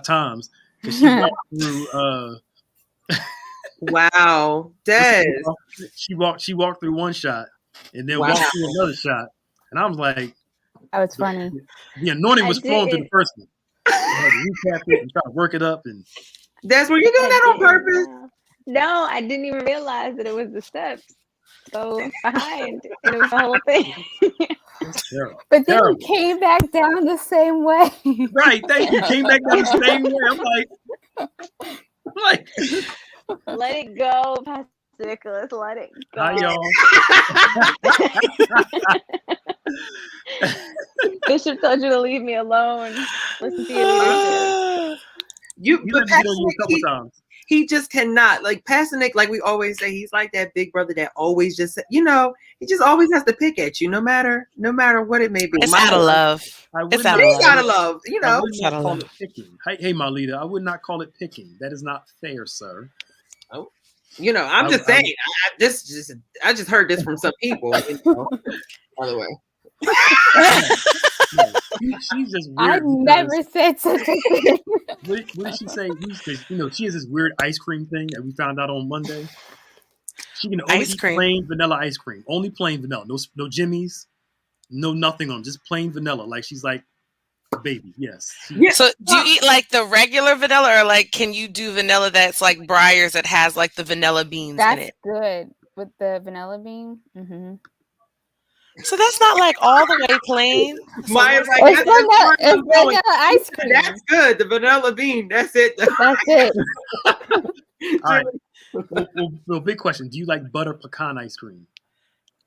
times because she walked through. Wow, Des. She walked through one shot and then Wow. walked through another shot, and I was like, that was funny. the anointing was flowing through the first one. I had to recap it and try to work it up, and Des, were you doing that on purpose? No, I didn't even realize that it was the steps. So behind, and it was the whole thing. But then you came back down the same way. Right, thank you. Came back down the same way. I'm like, let it go, Pastor Nicholas. Let it go. Hi, y'all. Bishop told you to leave me alone. Listen to your leadership. But Pastor Nick, he just cannot. Like Pastor Nick, like we always say, he's like that big brother that always just, he just always has to pick at you, no matter what it may be. It's out of love. It's out of love. I would not call it picking. Hey, my leader, I would not call it picking. That is not fair, sir. Oh, I'm just saying. I just heard this from some people. By the way. She's just weird. I never said such a thing. What did she say? She has this weird ice cream thing that we found out on Monday. She can only eat plain vanilla ice cream. Only plain vanilla. No Jimmy's. No nothing on. Just plain vanilla. Like she's like a baby. Yes. So do you eat like the regular vanilla, or like can you do vanilla that's like Breyers that has like the vanilla beans in it? That's good with the vanilla bean. Mm-hmm. So that's not like all the way plain. Maya's like, it's vanilla ice cream. That's good. The vanilla bean. That's it. That's it. All right. Well, big question. Do you like butter pecan ice cream?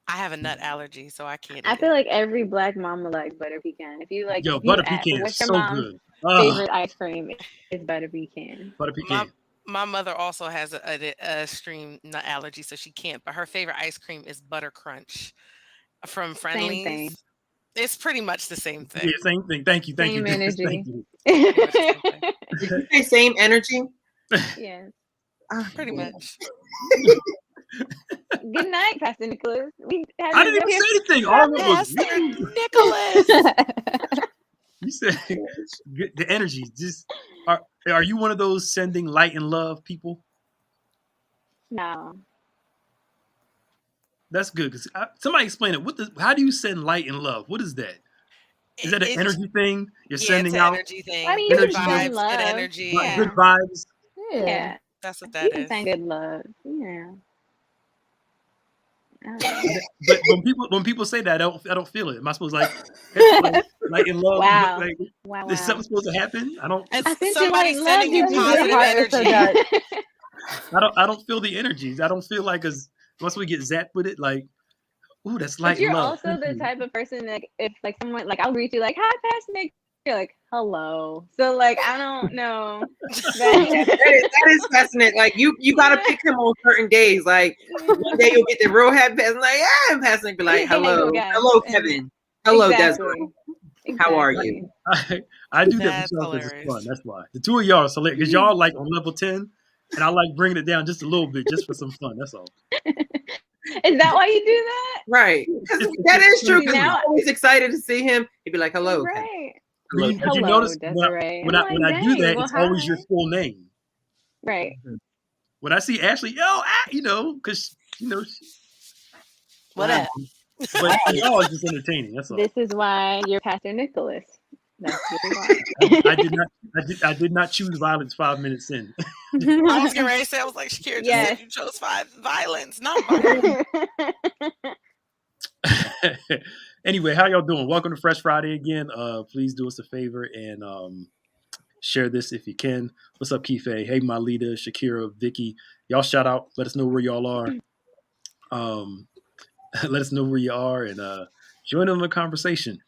I have a nut allergy, so I can't. I feel like every black mama likes butter pecan. If you like, butter pecan is so good. Favorite ice cream is butter pecan. Butter pecan. My mother also has a extreme nut allergy, so she can't. But her favorite ice cream is butter crunch from Friendly's. Same thing. It's pretty much the same thing. Yeah, same thing. Thank you. Same energy. Thank you. Did you say same energy? Yeah. Pretty much. Good night, Pastor Nicholas. I didn't even say anything. All of it was Nicholas. You said the energy. Just are you one of those sending light and love people? No. That's good. Because somebody explain it. How do you send light and love? What is that? Is that an energy thing you're sending out? Energy thing. I mean, you good can vibes, love. good energy. Yeah. Good vibes. Yeah. That's what that you is. Send good love. Yeah. But when people say that, I don't feel it. Am I supposed to like in love? Wow. Wow. Is something supposed to happen? I don't. I think somebody sending you positive energy. I don't feel the energies. I don't feel like once we get zapped with it, like, ooh, that's light. But you're love. also the type of person that if like someone like I'll greet you like hi Pastor Nick, you're like hello. So like I don't know. that is fascinating. Like you gotta pick him on certain days. Like one day you'll get the real happy person. Like yeah, and Pastor Nick be like hello, hello Kevin, hello Desiree. How are you? I do that myself because it's fun. That's why the two of y'all are hilarious because y'all like on level 10, and I like bringing it down just a little bit just for some fun. That's all. Is that why you do that? Right. That is true. Because I'm always excited to see him. He'd be like, hello. Right. Hello. Did you notice when I do that, it's always your full name. Right. When I see Ashley, because whatever. But y'all is just entertaining. That's all. This is why you're Pastor Nicholas. That's why. I did not choose violence 5 minutes in. I was getting ready to say, I was like, Shakira just said you chose violence, not violence. Anyway, how y'all doing? Welcome to Fr3sh Friday again. Please do us a favor and share this if you can. What's up, Kife? Hey, my leader, Shakira, Vicky. Y'all shout out. Let us know where y'all are. Let us know where you are and join in the conversation.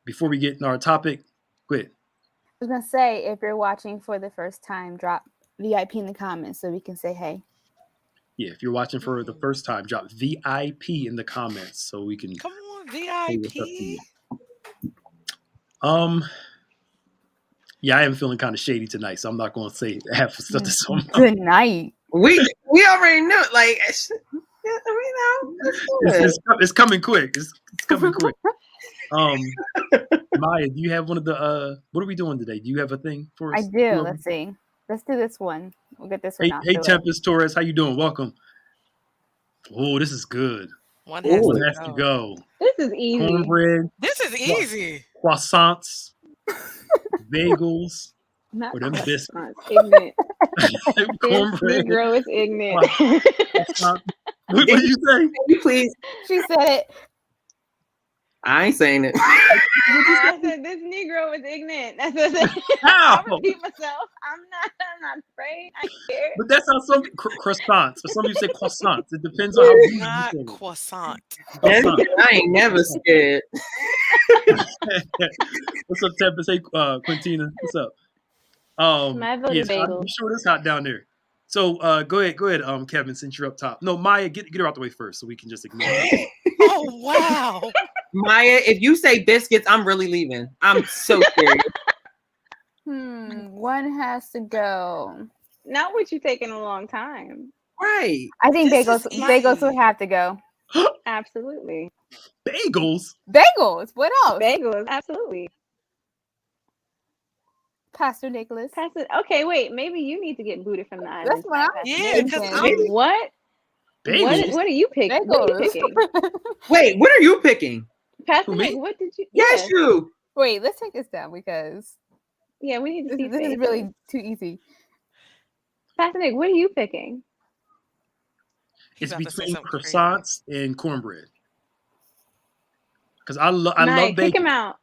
Before we get in our topic, quit. I was going to say, if you're watching for the first time, drop VIP in the comments so we can say hey. Yeah, if you're watching for the first time, drop VIP in the comments so we can. Come on, VIP. Yeah, I am feeling kind of shady tonight, so I'm not going to say half of stuff that's on. Good night. We already knew, like, we know. It's coming quick. It's coming quick. Maya, do you have one of the what are we doing today? Do you have a thing for us? I do. Let's see. Let's do this one. We'll get this one out. Hey, Tempest Torres, how you doing? Welcome. Oh, this is good. One has to go. This is easy. Cornbread. This is easy. Croissants. Bagels. Not or them biscuits. Ignorant. Cornbread. This Negro is ignorant. What did you say? Can you please? She said it. I ain't saying it. I said this Negro is ignorant. That's what I said. I'll repeat myself. I'm not afraid. I care. But that's how some croissants, or some people say croissants. It depends on how you Not say it. croissant. I ain't never scared. What's up, Tempest? Hey, Quintina. What's up? My vote is bagel. I'm sure it's hot down there. So go ahead, Kevin, since you're up top. No, Maya, get her out the way first so we can just ignore it. Oh wow. Maya, if you say biscuits, I'm really leaving. I'm so serious. One has to go. Not what you taking a long time. Right. I think bagels would have to go. Absolutely. Bagels? Bagels. What else? Bagels. Absolutely. Pastor Nicholas. Okay, wait. Maybe you need to get booted from the island. That's what I'm thinking. What? Bagels? What are you picking? What are you picking? Wait, what are you picking? Pastor Nick, what did you? Yes, you. Wait, let's take this down because we need to see. This is really too easy. Pastor Nick, what are you picking? It's between croissants and cornbread. Because I love bagels. Kick him out.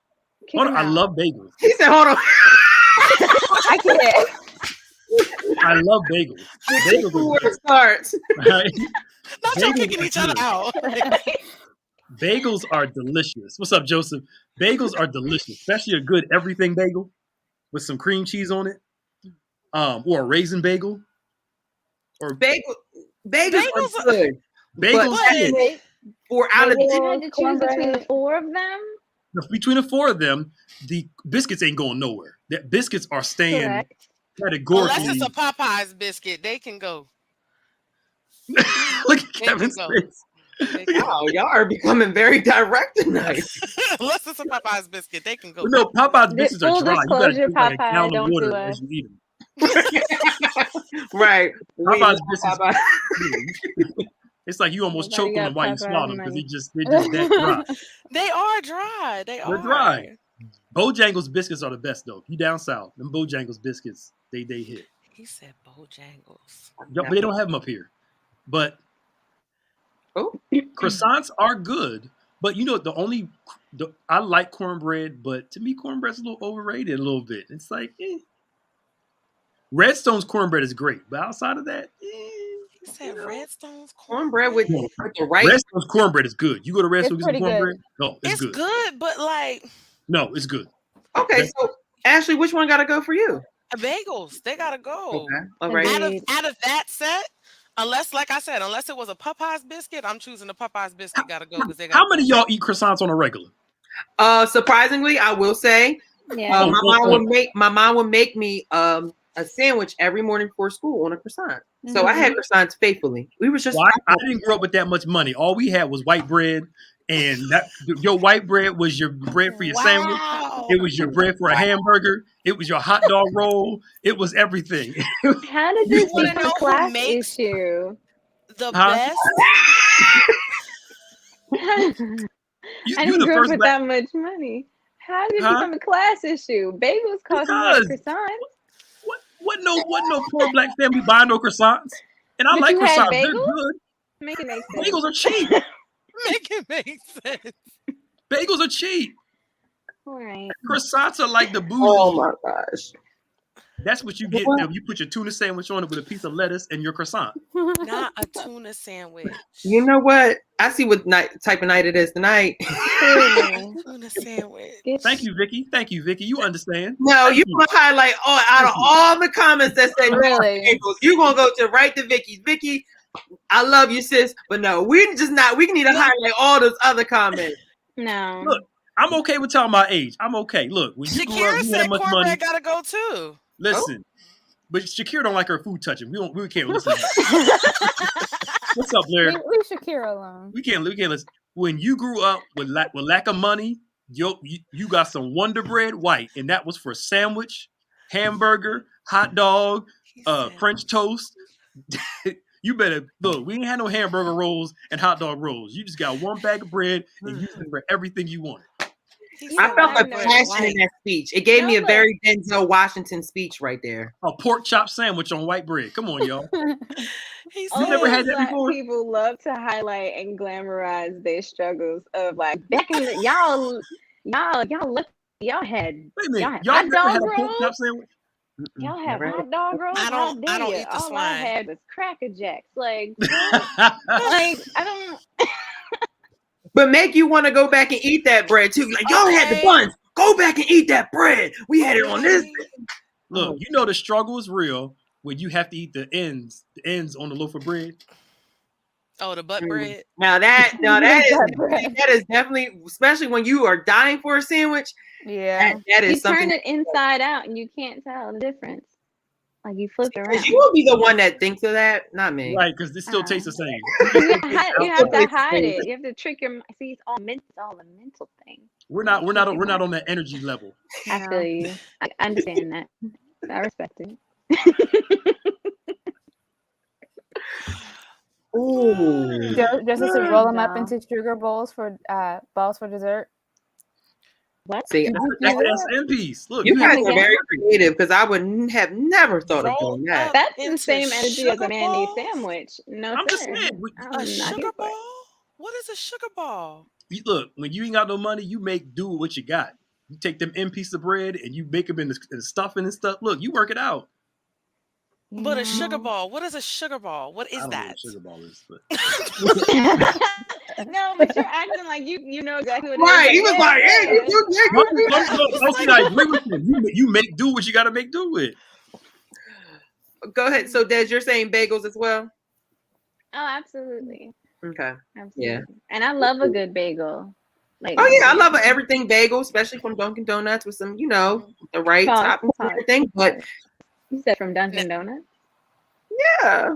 I love bagels. He said, "Hold on." I can't. I love bagels. Bagels starts. Right? Not y'all kicking each other out. Bagels are delicious. What's up, Joseph? Bagels are delicious, especially a good everything bagel with some cream cheese on it, or a raisin bagel. Or bagels are good. Bagels are good. 4 out of 10. You had to choose between the 4 of them. Between the 4 of them, the biscuits ain't going nowhere. The biscuits are staying categorically. Unless it's a Popeyes biscuit, they can go. Look at Kevin's face. Wow, y'all are becoming very direct tonight. Unless it's a Popeyes biscuit, they can go. No, Popeyes biscuits are dry. Disclosure, you gotta Popeye, like don't water do as it. you eat them. Right. Popeyes biscuits. It's like you almost choke on them while you swallow them because they're just that dry. They are dry. They're dry. Bojangles biscuits are the best though. You down south, them Bojangles biscuits, they hit. He said Bojangles. But they don't have them up here. But croissants are good. But you know, I like cornbread, but to me, cornbread's a little overrated a little bit. It's like, Redstone's cornbread is great, but outside of that, He said Redstone's cornbread with the right. Redstone's cornbread is good. You go to Redstone, get some cornbread. No, it's good, but like, no, it's good. Okay, so Ashley, which one got to go for you? Bagels, they gotta go. Okay, all right. Out of that set, unless, like I said, unless it was a Popeyes biscuit, I'm choosing the Popeyes biscuit. Gotta go because they got. How many of y'all eat croissants on a regular? Surprisingly, I will say, my mom would make me a sandwich every morning before school on a croissant. So I had croissants faithfully. We was just. Well, I didn't grow up with that much money. All we had was white bread, and your white bread was your bread for your sandwich. It was your bread for a hamburger. It was your hot dog roll. It was everything. How did this become a class issue? The best. I didn't grow up with that much money. How did it become a class issue? Bagels cost more than croissants. What no poor black family buying no croissants? And I like croissants. They're good. Make it make sense. Bagels are cheap. Make it make sense. Bagels are cheap. All right. Croissants are like the bougie. Oh my gosh. That's what you get. You put your tuna sandwich on it with a piece of lettuce and your croissant. Not a tuna sandwich. You know what? I see what type of night it is tonight. Tuna sandwich. Thank you, Vicky. You understand. No, you're going to highlight out of all the comments that said bagels, you're going to go to Vicky. Vicky, I love you, sis. But no, we need to highlight all those other comments. No. Look, I'm okay with telling my age. I'm okay. Look, when you grew up, you had much money. Gotta go too. Listen, but Shakira don't like her food touching. We can't listen to that. What's up, Larry? Leave Shakira alone. We can't listen. When you grew up with lack of money, you got some Wonder Bread white, and that was for sandwich, hamburger, hot dog, French toast. You better look. We ain't had no hamburger rolls and hot dog rolls. You just got one bag of bread and use it for everything you wanted. I felt the passion in that speech. It gave me a very Denzel Washington speech right there. A pork chop sandwich on white bread. Come on, y'all. You never had that before? People love to highlight and glamorize their struggles of like back in the y'all had hot dog rolls. Y'all have hot dog rolls. I don't eat the All swine. I had was Cracker Jacks. Like, like I don't. But make you want to go back and eat that bread too. Like y'all had the buns. Go back and eat that bread. We had it on this. Look, you know the struggle is real when you have to eat the ends on the loaf of bread. Oh, the butt bread. Now that is definitely, especially when you are dying for a sandwich. Yeah, that is you something. Turn it inside out and you can't tell the difference. Like you flip it around. You will be the one that thinks of that, not me. Right, because it still tastes the same. You have to hide it. You have to trick your. See, it's all a mental thing. We're not on that energy level. I feel you. I understand that. I respect it. Ooh. Just to roll them up into sugar balls for dessert. What? See, that's the SM piece. Look, you guys are very creative because I would have never thought of doing that. That's the same energy as a mayonnaise sandwich. No, I'm sir. just saying, A sugar ball? What is a sugar ball? Look, when you ain't got no money, you make do with what you got. You take them end pieces of bread and you make them in the stuffing and stuff. Look, you work it out. But a sugar ball. What is a sugar ball? What is I don't that? know what sugar ball is, but no, but you're acting like you know exactly what it right, is. He was like, I agree with you. You make do what you got to make do with. Go ahead. So, Des, you're saying bagels as well? Oh, absolutely. Okay. Absolutely. Yeah. And I love a good bagel. Like, oh yeah, I love everything bagel, especially from Dunkin' Donuts with some, the right toppings and everything. But you said from Dunkin' Donuts? Yeah.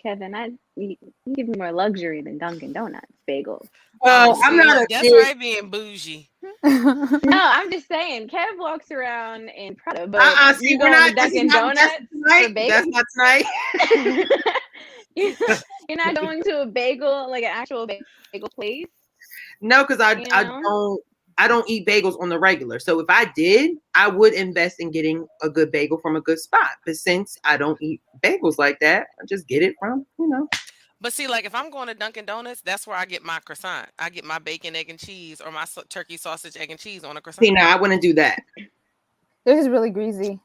Kevin, you give me more luxury than Dunkin' Donuts bagels. Well, I'm not. That's right, being bougie. No, I'm just saying. Kev walks around in Prada, but see, we're not Dunkin' Donuts for bagels. That's not tonight. You're not going to a bagel, like an actual bagel place? No, because I don't eat bagels on the regular. So if I did, I would invest in getting a good bagel from a good spot. But since I don't eat bagels like that, I just get it from, But see, like if I'm going to Dunkin' Donuts, that's where I get my croissant. I get my bacon, egg, and cheese, or my turkey, sausage, egg, and cheese on a croissant. See, now I wouldn't do that. This is really greasy.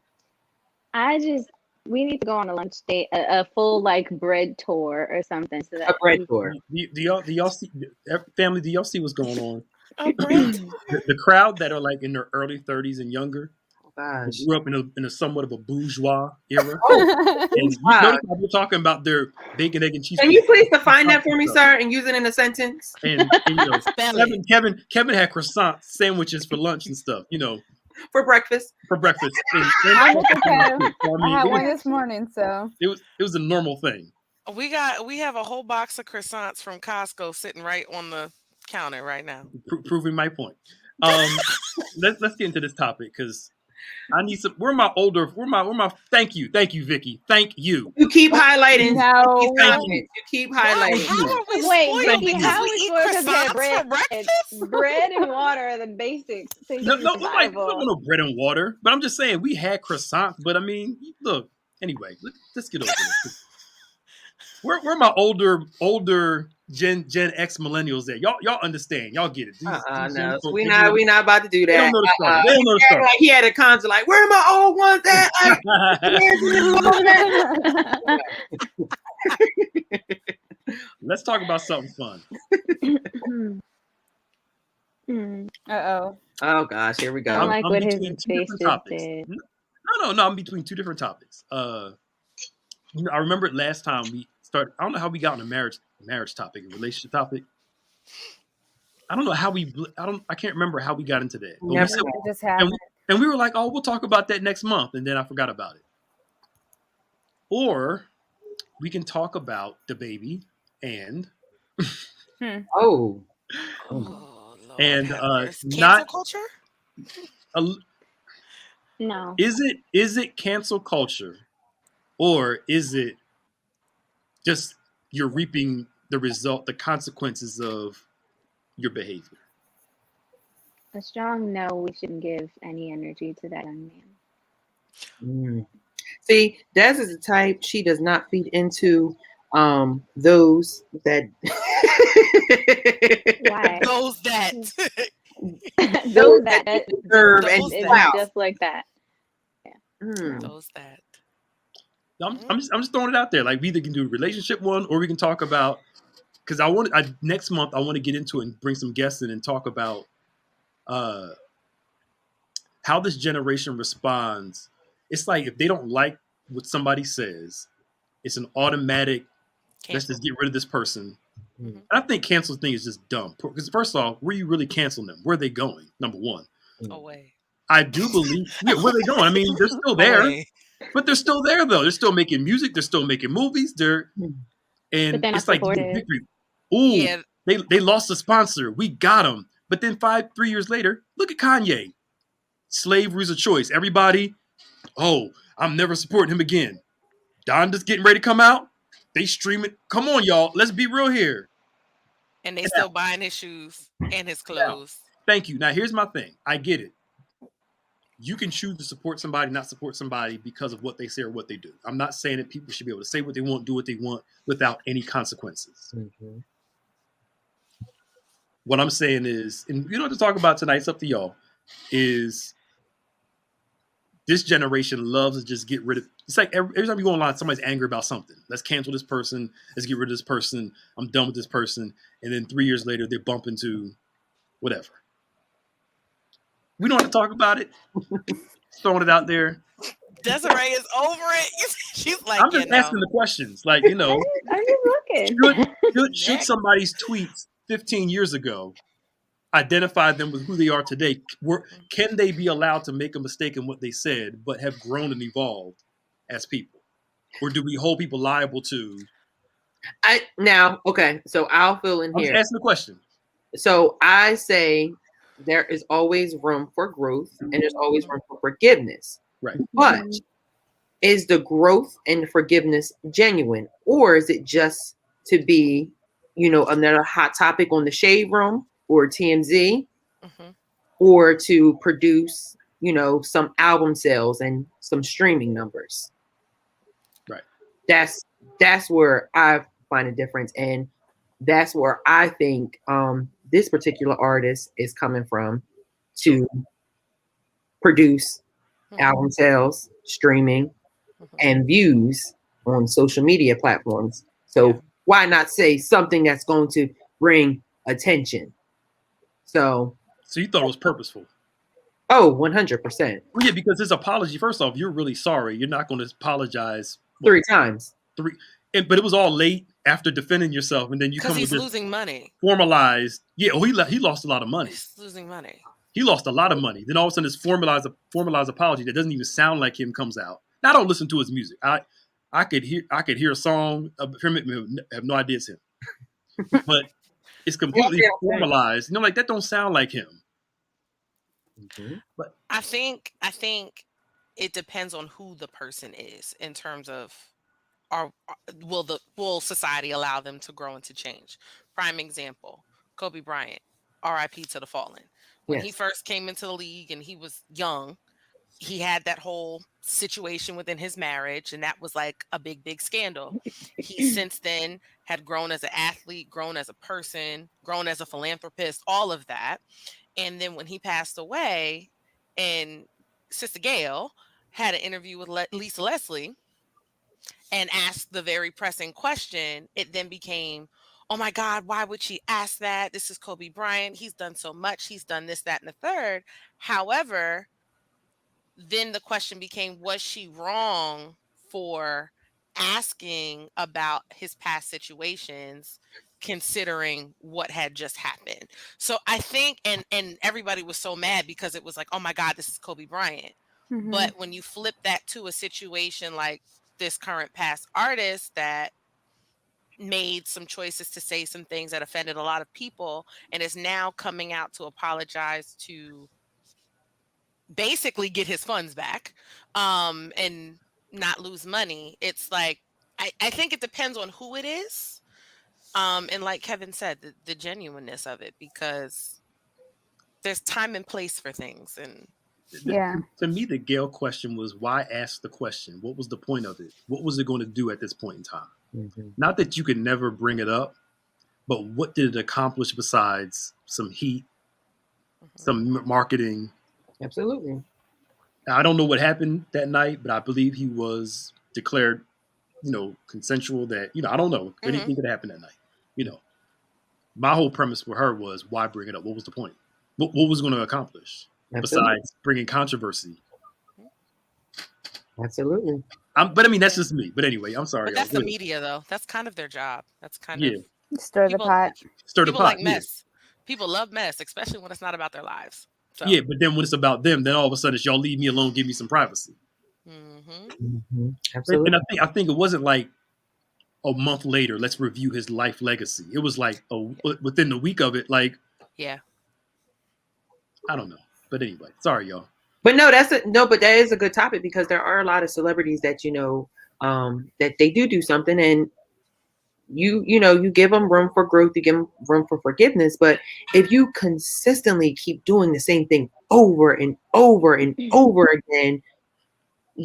We need to go on a lunch date, a full like bread tour or something. So that a bread tour. Do y'all see, family? Do y'all see what's going on? A bread tour. The crowd that are like in their early 30s and younger. Gosh. Grew up in a somewhat of a bourgeois era. And you notice how we're talking about their bacon, egg, and cheese. Can you please define that for me, sir, and use it in a sentence? And Kevin had croissant sandwiches for lunch and stuff, For breakfast. And I had one this morning, so it was a normal thing. We have a whole box of croissants from Costco sitting right on the counter right now. Proving my point. Let's get into this topic because I need some. Where my thank you, Vicky. Thank you. You keep highlighting. No. You keep highlighting. Wait, Vicky, how is it because bread and water are the basics. No, no bread and water. But I'm just saying we had croissants. But I mean, look. Anyway, let's get over this. Where my older Gen X millennials at? Y'all understand? Y'all get it? No, we not about to do that. They don't know the story. They don't know the story. Like he had a conjure, like where are my old ones at? Let's talk about something fun. Uh-oh. Oh gosh, here we go. I like what his face did. No. I'm between two different topics. I remember it last time we started. I don't know how we got on a marriage topic, a relationship topic. I don't know how I can't remember how we got into that. But it just happened. And we were like, oh, we'll talk about that next month. And then I forgot about it. Or we can talk about the baby and Oh, And cancel culture. No. Is it cancel culture, or is it just you're reaping the consequences of your behavior? A strong no. We shouldn't give any energy to that young man. See, Des is the type, she does not feed into those that Why? Those that those that deserve and just like that. Yeah. Those that. I'm just throwing it out there. Like, we either can do a relationship one, or we can talk about, because next month I want to get into it and bring some guests in and talk about how this generation responds. It's like, if they don't like what somebody says, it's an automatic cancel. Let's just get rid of this person. Mm-hmm. I think cancel thing is just dumb. Because first off, where are you really canceling them? Where are they going? Number one. Away. I do believe, where are they going? I mean, they're still there. Away. But they're still there, though. They're still making music. They're still making movies. And it's like, victory. Ooh, yeah. They lost a sponsor. We got them. But then 3 years later, look at Kanye. Slavery's a choice. Everybody, I'm never supporting him again. Donda's getting ready to come out. They stream it. Come on, y'all. Let's be real here. And they still buying his shoes and his clothes. Thank you. Now, here's my thing. I get it. You can choose to support somebody, not support somebody because of what they say or what they do. I'm not saying that people should be able to say what they want, do what they want without any consequences. Mm-hmm. What I'm saying is, and you don't have to talk about tonight, it's up to y'all, is this generation loves to just get rid of. It's like every time you go online, somebody's angry about something. Let's cancel this person. Let's get rid of this person. I'm done with this person. And then 3 years later, they bump into whatever. We don't have to talk about it. Throwing it out there. Desiree is over it. She's like, I'm just asking the questions. Like, I'm just looking. Should somebody's tweets 15 years ago identify them with who they are today? Can they be allowed to make a mistake in what they said, but have grown and evolved as people? Or do we hold people liable to? So I'll fill in here. I'm asking the question. So I say there is always room for growth and there's always room for forgiveness. Right. But is the growth and forgiveness genuine, or is it just to be, another hot topic on the Shade Room or TMZ, or to produce, some album sales and some streaming numbers? Right. That's where I find a difference, and that's where I think this particular artist is coming from to produce album sales, streaming, and views on social media platforms. So why not say something that's going to bring attention? So you thought it was purposeful? Oh, 100%. Well, yeah, because his apology, first off, you're really sorry. You're not going to apologize 3 times. But it was all late after defending yourself, and then you come with this losing money. Formalized. Yeah, he lost a lot of money. He's losing money. He lost a lot of money. Then all of a sudden, this formalized apology that doesn't even sound like him comes out. Now, I don't listen to his music. I could hear a song from it, have no idea it's him, but it's completely formalized. Like, that don't sound like him. Mm-hmm. But I think it depends on who the person is in terms of will society allow them to grow and to change. Prime example, Kobe Bryant, R.I.P. to the fallen. When he first came into the league and he was young, he had that whole situation within his marriage, and that was like a big scandal. He since then had grown as an athlete, grown as a person, grown as a philanthropist, all of that. And then when he passed away, and Sister Gail had an interview with Lisa Leslie and asked the very pressing question, it then became, oh my God, why would she ask that? This is Kobe Bryant. He's done so much. He's done this, that, and the third. However, then the question became, was she wrong for asking about his past situations, considering what had just happened? So I think, and everybody was so mad because it was like, oh my God, this is Kobe Bryant. Mm-hmm. But when you flip that to a situation like this current past artist that made some choices to say some things that offended a lot of people and is now coming out to apologize to basically get his funds back and not lose money. It's like I think it depends on who it is. And like Kevin said, the genuineness of it, because there's time and place for things. And to me, the Gayle question was, why ask the question? What was the point of it? What was it going to do at this point in time? Mm-hmm. Not that you could never bring it up, but what did it accomplish besides some heat, some marketing? Absolutely. I don't know what happened that night, but I believe he was declared, consensual. That, I don't know. Anything could happen that night. My whole premise for her was, why bring it up? What was the point? What was going to accomplish besides bringing controversy? Absolutely. But I mean, that's just me. But anyway, I'm sorry. But that's the media, though. That's kind of their job. That's kind of stir the pot. Stir the pot. Like mess. People love mess, especially when it's not about their lives. So. Yeah, but then when it's about them, then all of a sudden it's y'all leave me alone, give me some privacy. Absolutely. And I think it wasn't like a month later, let's review his life legacy. It was like within the week of it, like I don't know. But anyway, sorry y'all. But no, but that is a good topic, because there are a lot of celebrities that that they do something, and you give them room for growth, you give them room for forgiveness. But if you consistently keep doing the same thing over and over and over again,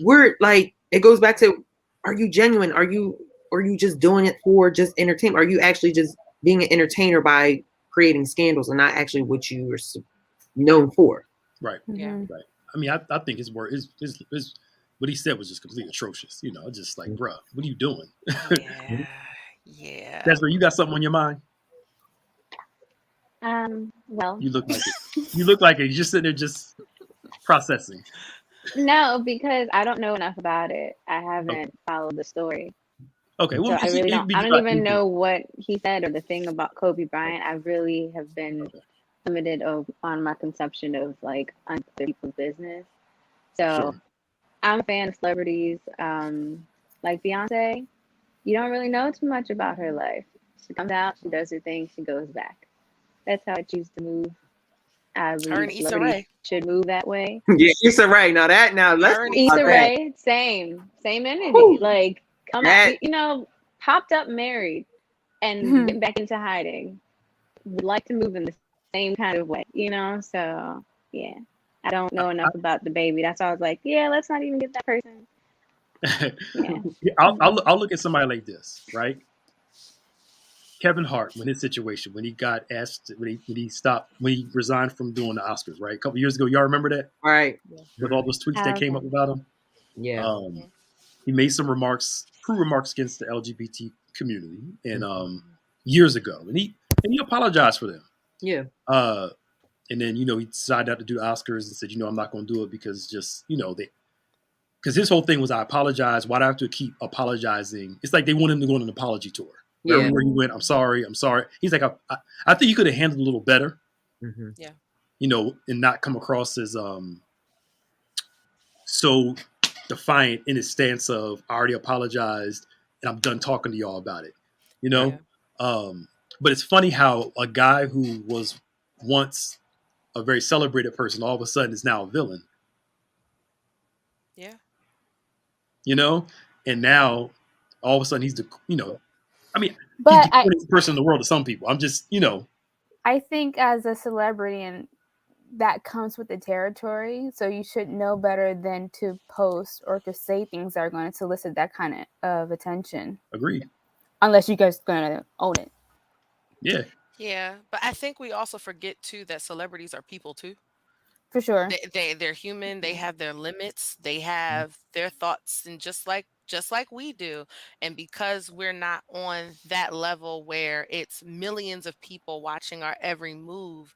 we're like, it goes back to, are you genuine? Are you just doing it for just entertainment? Are you actually just being an entertainer by creating scandals and not actually what you are known for? Right. Yeah. Right. I mean, I think his word is what he said was just completely atrocious. Just like, bruh, what are you doing? Yeah. That's where you got something on your mind. Well, you look like it. You look like it. You're just sitting there, just processing. No, because I don't know enough about it. I haven't followed the story. Okay, well, so I really don't. I don't even know what he said or the thing about Kobe Bryant. I really have been limited on my consumption of like other people's business. So I'm a fan of celebrities, like Beyonce. You don't really know too much about her life. She comes out, she does her thing, she goes back. That's how I choose to move. I believe celebrities should move that way. Yeah, Issa Rae. Now let's Issa Rae, same energy. Woo. Like come out, popped up married and went back into hiding. Would like to move in the same kind of way, So yeah, I don't know enough about the baby. That's why I was like, yeah, let's not even get that person. I'll look at somebody like this, right? Kevin Hart, when his situation, when he got asked, when he resigned from doing the Oscars, right? A couple years ago, y'all remember that? Right. With all those tweets that came up about him. Yeah. He made some cruel remarks against the LGBT community, and years ago, and he apologized for them. Yeah. And then he decided not to do the Oscars and said, I'm not going to do it because just because his whole thing was, I apologize. Why do I have to keep apologizing? It's like they want him to go on an apology tour. Everywhere he went, I'm sorry. He's like, I think you could have handled it a little better. Mm-hmm. Yeah. And not come across as so defiant in his stance of, I already apologized and I'm done talking to y'all about it. Yeah. But it's funny how a guy who was once a very celebrated person all of a sudden is now a villain. Yeah. And now all of a sudden he's the, but he's the greatest person in the world to some people. I'm just, I think as a celebrity, and that comes with the territory, so you should know better than to post or to say things that are going to solicit that kind of attention. Agreed. Unless you guys are going to own it. Yeah. Yeah, but I think we also forget too that celebrities are people too. For sure. They're human. They have their limits. They have their thoughts, and just like we do. And because we're not on that level where it's millions of people watching our every move,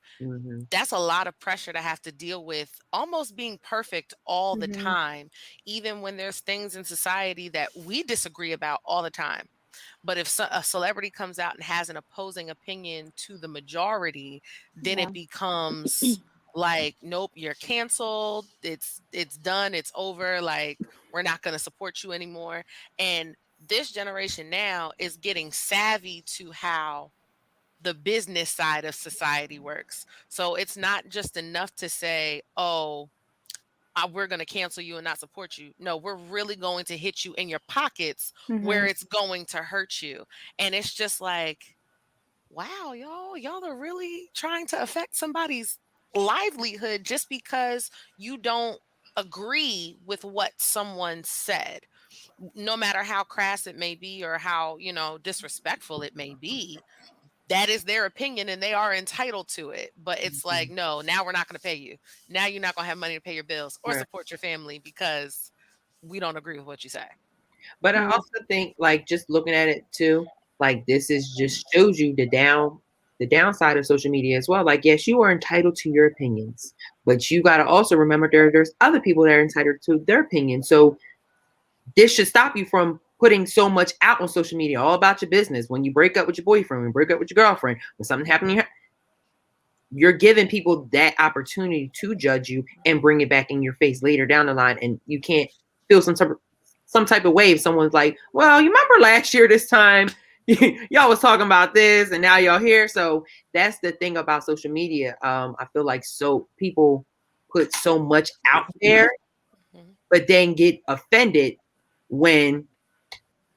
that's a lot of pressure to have to deal with, almost being perfect all the time, even when there's things in society that we disagree about all the time. But if a celebrity comes out and has an opposing opinion to the majority, then it becomes like, nope, you're canceled. It's done. It's over. Like, we're not going to support you anymore. And This generation now is getting savvy to how the business side of society works. So it's not just enough to say, oh, we're going to cancel you and not support you. No, we're really going to hit you in your pockets where it's going to hurt you. And it's just like, wow, y'all are really trying to affect somebody's livelihood just because you don't agree with what someone said. No matter how crass it may be or how, disrespectful it may be, that is their opinion and they are entitled to it. But it's like, no, now we're not going to pay you. Now you're not going to have money to pay your bills or support your family because we don't agree with what you say. But I also think, like, just looking at it too, like, this is just shows you the downside of social media as well. Like, yes, you are entitled to your opinions, but you got to also remember there's other people that are entitled to their opinion. So this should stop you from putting so much out on social media, all about your business. When you break up with your boyfriend, when you break up with your girlfriend, when something happened, you're giving people that opportunity to judge you and bring it back in your face later down the line. And you can't feel some type of way if someone's like, well, you remember last year this time y'all was talking about this and now y'all here. So that's the thing about social media. I feel like people put so much out there, but then get offended when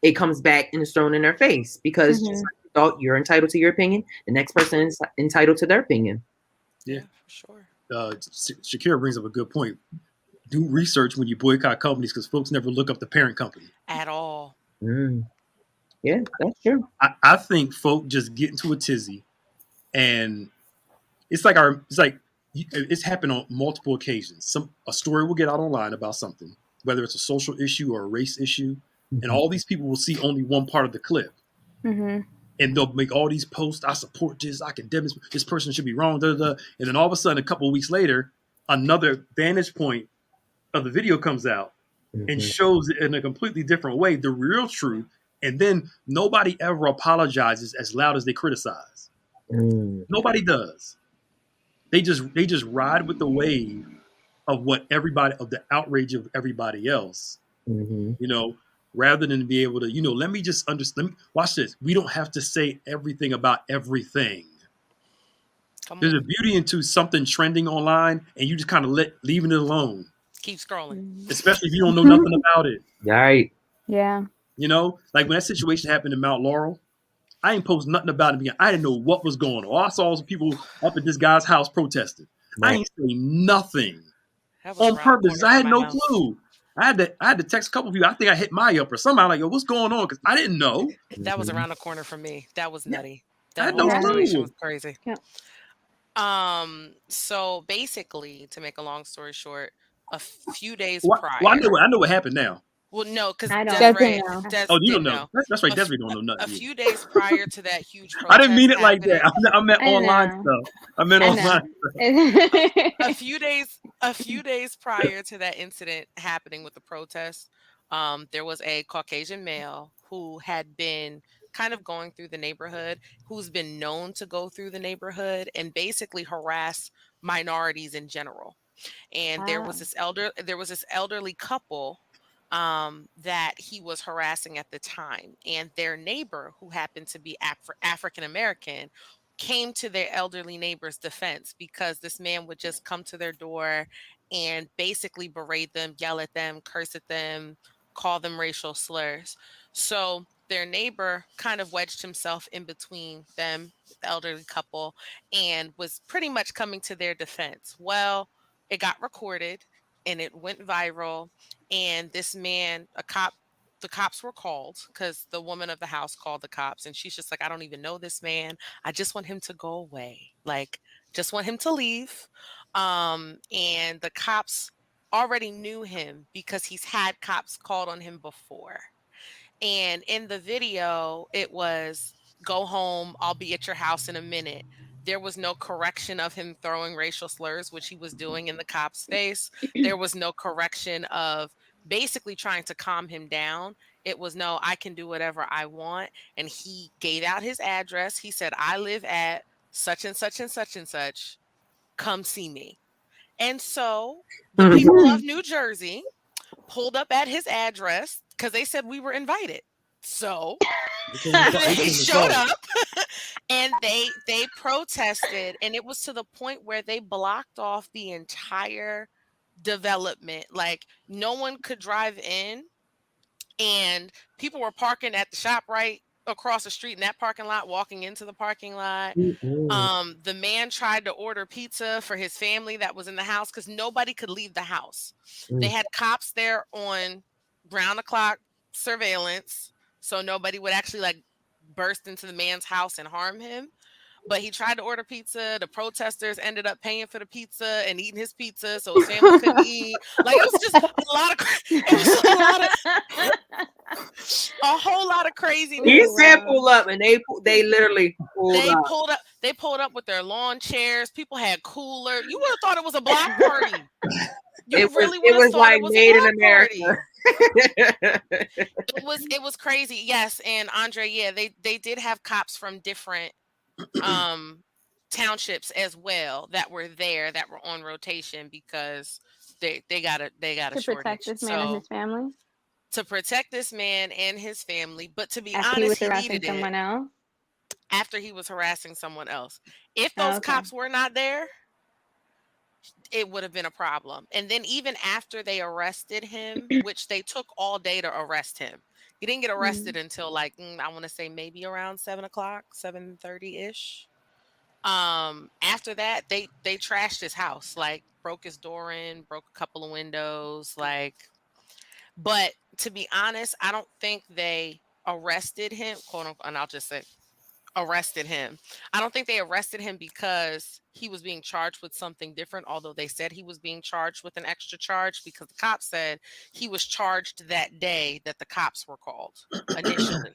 it comes back and is thrown in their face, because just like you thought you're entitled to your opinion, the next person is entitled to their opinion. Yeah, for sure. Shakira brings up a good point. Do research when you boycott companies, because folks never look up the parent company at all. Yeah, that's true. I think folk just get into a tizzy, and it's happened on multiple occasions. A story will get out online about something, whether it's a social issue or a race issue, and all these people will see only one part of the clip. And they'll make all these posts. I support this. I can demonstrate this person should be wrong. Blah, blah, blah. And then all of a sudden, a couple of weeks later, another vantage point of the video comes out and shows it in a completely different way, the real truth. And then nobody ever apologizes as loud as they criticize. Nobody does. They just ride with the wave of of the outrage of everybody else. Rather than be able to, let me just understand. Watch this. We don't have to say everything about everything. There's a beauty into something trending online, and you just kind of leaving it alone. Keep scrolling. Especially if you don't know nothing about it. Right. Yeah. Like when that situation happened in Mount Laurel, I ain't post nothing about it. I didn't know what was going on. All I saw was people up at this guy's house protesting. Right. I ain't say nothing on purpose. I had no clue. I had to text a couple of people. I think I hit my up or somehow like, yo, what's going on? Because I didn't know. That was around the corner from me. That was nutty. Yeah. That whole situation was crazy. Yeah. So basically, to make a long story short, a few days prior. Well, I know what happened now. Well, no, because Desiree you don't know. That's right. Desiree don't know nothing. A few days prior to that huge protest, I didn't mean it like that. I meant online stuff. I meant online stuff. A few days prior to that incident happening with the protest, there was a Caucasian male who had been kind of going through the neighborhood, who's been known to go through the neighborhood and basically harass minorities in general. And there was this elderly couple that he was harassing at the time, and their neighbor, who happened to be African American, came to their elderly neighbor's defense, because this man would just come to their door and basically berate them, yell at them, curse at them, call them racial slurs. So their neighbor kind of wedged himself in between them, the elderly couple, and was pretty much coming to their defense. Well, it got recorded and it went viral. And this man, the cops were called, because the woman of the house called the cops, and she's just like, I don't even know this man. I just want him to go away. Like, just want him to leave. And the cops already knew him because he's had cops called on him before. And in the video, it was, go home, I'll be at your house in a minute. There was no correction of him throwing racial slurs, which he was doing in the cop's face. There was no correction of basically trying to calm him down. It was, no, I can do whatever I want. And he gave out his address. He said, I live at such and such and such and such. Come see me. And so the people of New Jersey pulled up at his address because they said we were invited. So they showed up and they protested, and it was to the point where they blocked off the entire development. Like no one could drive in, and people were parking at the shop right across the street in that parking lot, walking into the parking lot. The man tried to order pizza for his family that was in the house because nobody could leave the house. They had cops there on round the clock surveillance, so nobody would actually like burst into the man's house and harm him. But he tried to order pizza. The protesters ended up paying for the pizza and eating his pizza, so his family couldn't eat. Like it was just a whole lot of crazy. He said pull up, and they literally pulled up. They pulled up with their lawn chairs. People had coolers. You would have thought it was a block party. It was like made in America. It was crazy. Yes, and Andre, yeah, they did have cops from different townships as well that were there, that were on rotation because they got a shortage. To protect this man and his family. To protect this man and his family, but to be after honest, he needed someone else. After he was harassing someone else, if those cops were not there, it would have been a problem. And then even after they arrested him, which they took all day to arrest him, he didn't get arrested until like I want to say maybe around 7:00, 7:30-ish. After that, they trashed his house, like broke his door in, broke a couple of windows, like. But to be honest, I don't think they arrested him, quote unquote, and I'll just say arrested him. I don't think they arrested him because he was being charged with something different, although they said he was being charged with an extra charge because the cops said he was charged that day that the cops were called initially.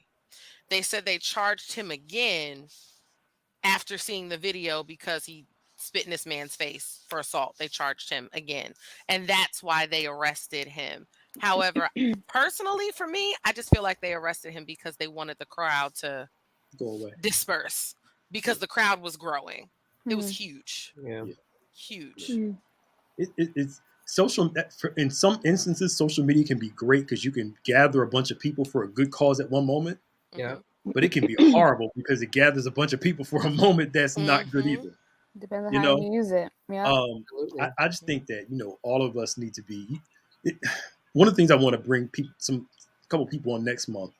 They said they charged him again after seeing the video because he spit in this man's face for assault. They charged him again, and that's why they arrested him. However, personally, for me, I just feel like they arrested him because they wanted the crowd to go away, disperse, because the crowd was growing. It was huge. Yeah. Huge. It's social. In some instances, social media can be great because you can gather a bunch of people for a good cause at one moment. Yeah. But it can be horrible because it gathers a bunch of people for a moment that's not good either. Depends on how you use it. Yeah. I just think that all of us need to be. One of the things I want to bring a couple people on next month.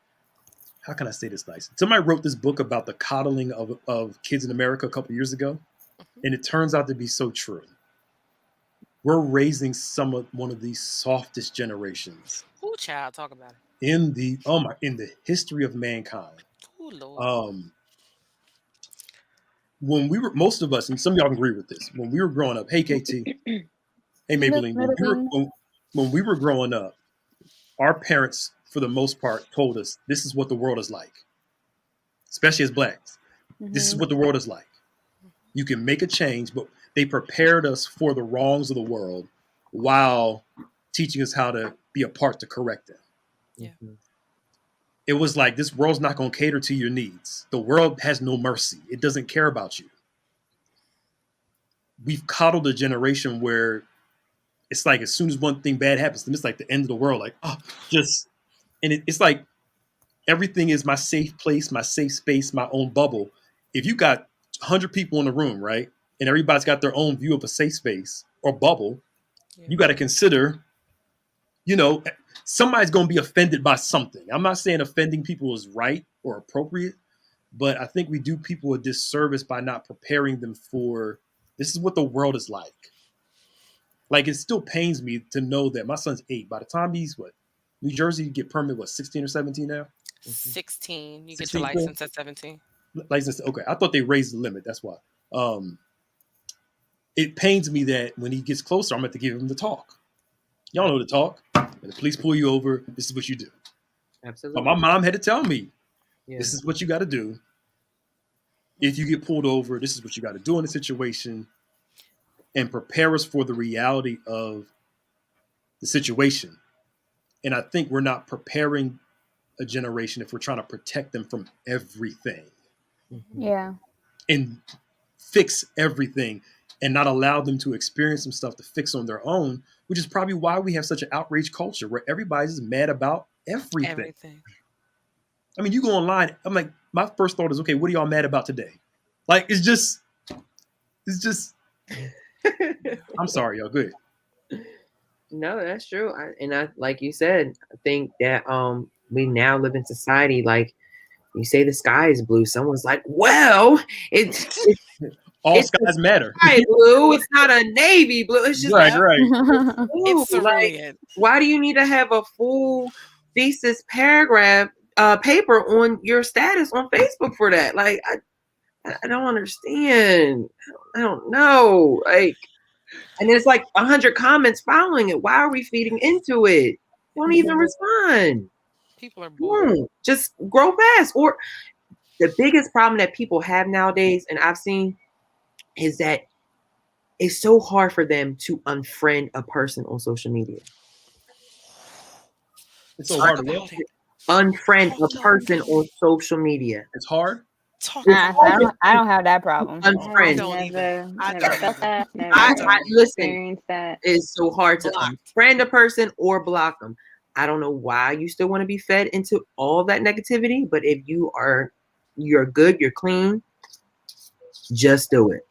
How can I say this nice? Somebody wrote this book about the coddling of kids in America a couple years ago, and it turns out to be so true. We're raising one of the softest generations. Ooh, child, talk about it. In the history of mankind. Ooh, Lord. When we were, most of us, and some of y'all agree with this, when we were growing up, hey KT, hey Maybelline, when we were growing up, our parents, for the most part, told us this is what the world is like, especially as blacks. This is what the world is like. You can make a change, but they prepared us for the wrongs of the world while teaching us how to be a part to correct them. Yeah. It was like, this world's not going to cater to your needs. The world has no mercy. It doesn't care about you. We've coddled a generation where it's like as soon as one thing bad happens, then it's like the end of the world. Like, it's like everything is my safe place, my safe space, my own bubble. If you got 100 people in the room, right, and everybody's got their own view of a safe space or bubble, you got to consider, somebody's going to be offended by something. I'm not saying offending people is right or appropriate, but I think we do people a disservice by not preparing them for this is what the world is like. Like, it still pains me to know that my son's 8. By the time he's New Jersey, you get permit, 16 or 17 now? 16. You get your license at 17. License, okay. I thought they raised the limit. That's why. It pains me that when he gets closer, I'm going to have to give him the talk. Y'all know the talk. When the police pull you over, this is what you do. Absolutely. But my mom had to tell me, this is what you got to do. If you get pulled over, this is what you got to do in the situation, and prepare us for the reality of the situation. And I think we're not preparing a generation if we're trying to protect them from everything. Yeah. And fix everything and not allow them to experience some stuff to fix on their own, which is probably why we have such an outrage culture where everybody's mad about everything. I mean, you go online. I'm like, my first thought is, okay, what are y'all mad about today? Like, it's just. I'm sorry, y'all. Good. No, that's true. I like you said, I think that we now live in society like you say the sky is blue. Someone's like, well, it's all skies matter. Sky blue. It's not a navy blue. It's just right. It's cerulean. Like, why do you need to have a full thesis paragraph paper on your status on Facebook for that? Like, I don't understand. I don't know. Like, and there's like 100 comments following it. Why are we feeding into it? Don't even respond. People are bored. Just grow fast. Or the biggest problem that people have nowadays, and I've seen, is that it's so hard for them to unfriend a person on social media. It's so hard to unfriend a person on social media. It's hard. I don't have that problem. Unfriend. I listen. It's so hard to unfriend a person or block them. I don't know why you still want to be fed into all that negativity, but if you're good, you're clean, just do it.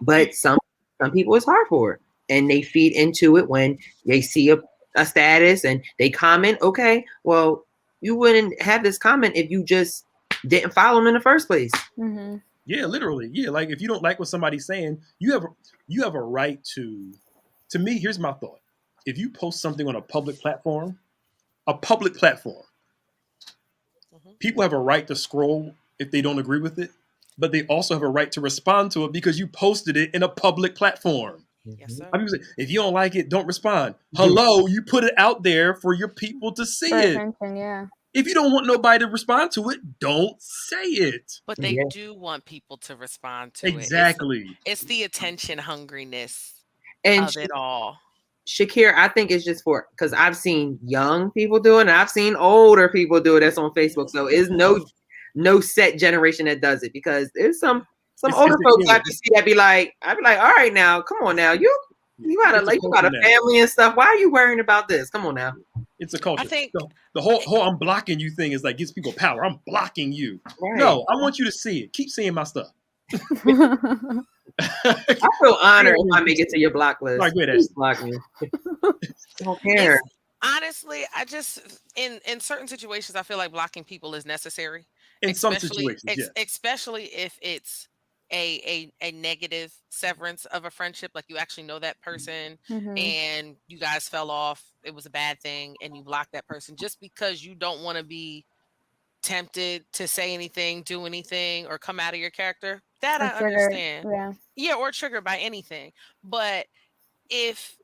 But some people it's hard for, and they feed into it when they see a status and they comment. Okay, well, you wouldn't have this comment if you just didn't follow them in the first place. Mm-hmm. Yeah, literally. Yeah, like if you don't like what somebody's saying, you have a right to. To me, here's my thought: if you post something on a public platform, people have a right to scroll if they don't agree with it, but they also have a right to respond to it because you posted it in a public platform. Yes, sir. I mean, if you don't like it, don't respond. Hello, you put it out there for your people to see it. Attention, yeah. If you don't want nobody to respond to it, don't say it. But they do want people to respond to it. Exactly. It's the attention hungriness of it all. Shakir, I think it's just because I've seen young people do it and I've seen older people do it that's on Facebook. So it's no set generation that does it, because there's some older folks I just see that I'd be like, all right, now, come on now. You got a family and stuff. Why are you worrying about this? Come on now. It's a culture. I think the whole I'm blocking you thing is like gives people power. I'm blocking you. Right. No, I want you to see it. Keep seeing my stuff. I feel honored if I make it to your block list. Like, block me. Don't care. Honestly, I just in certain situations I feel like blocking people is necessary. In some situations, yes. Especially if it's a negative severance of a friendship, like you actually know that person and you guys fell off, it was a bad thing, and you block that person just because you don't want to be tempted to say anything, do anything, or come out of your character. That I understand. Yeah, or triggered by anything. But if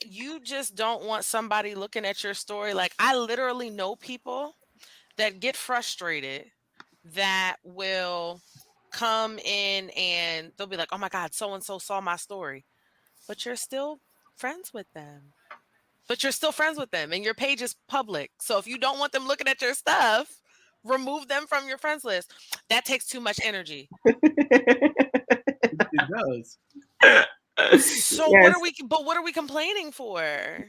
you just don't want somebody looking at your story, like I literally know people that get frustrated that will come in and they'll be like, oh my God, so-and-so saw my story. But you're still friends with them. And your page is public. So if you don't want them looking at your stuff, remove them from your friends list. That takes too much energy. It does. So what are we complaining for?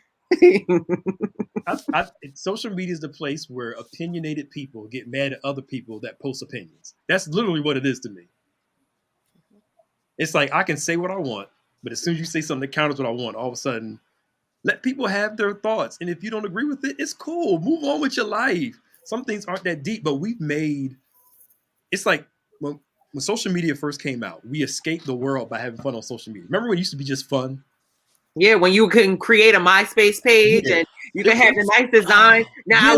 Social media is the place where opinionated people get mad at other people that post opinions. That's literally what it is to me. It's like I can say what I want, but as soon as you say something that counters what I want, all of a sudden, let people have their thoughts. And if you don't agree with it, it's cool. Move on with your life. Some things aren't that deep, but it's like when social media first came out, we escaped the world by having fun on social media. Remember when it used to be just fun? Yeah, when you can create a MySpace page and you can have the nice design. Now,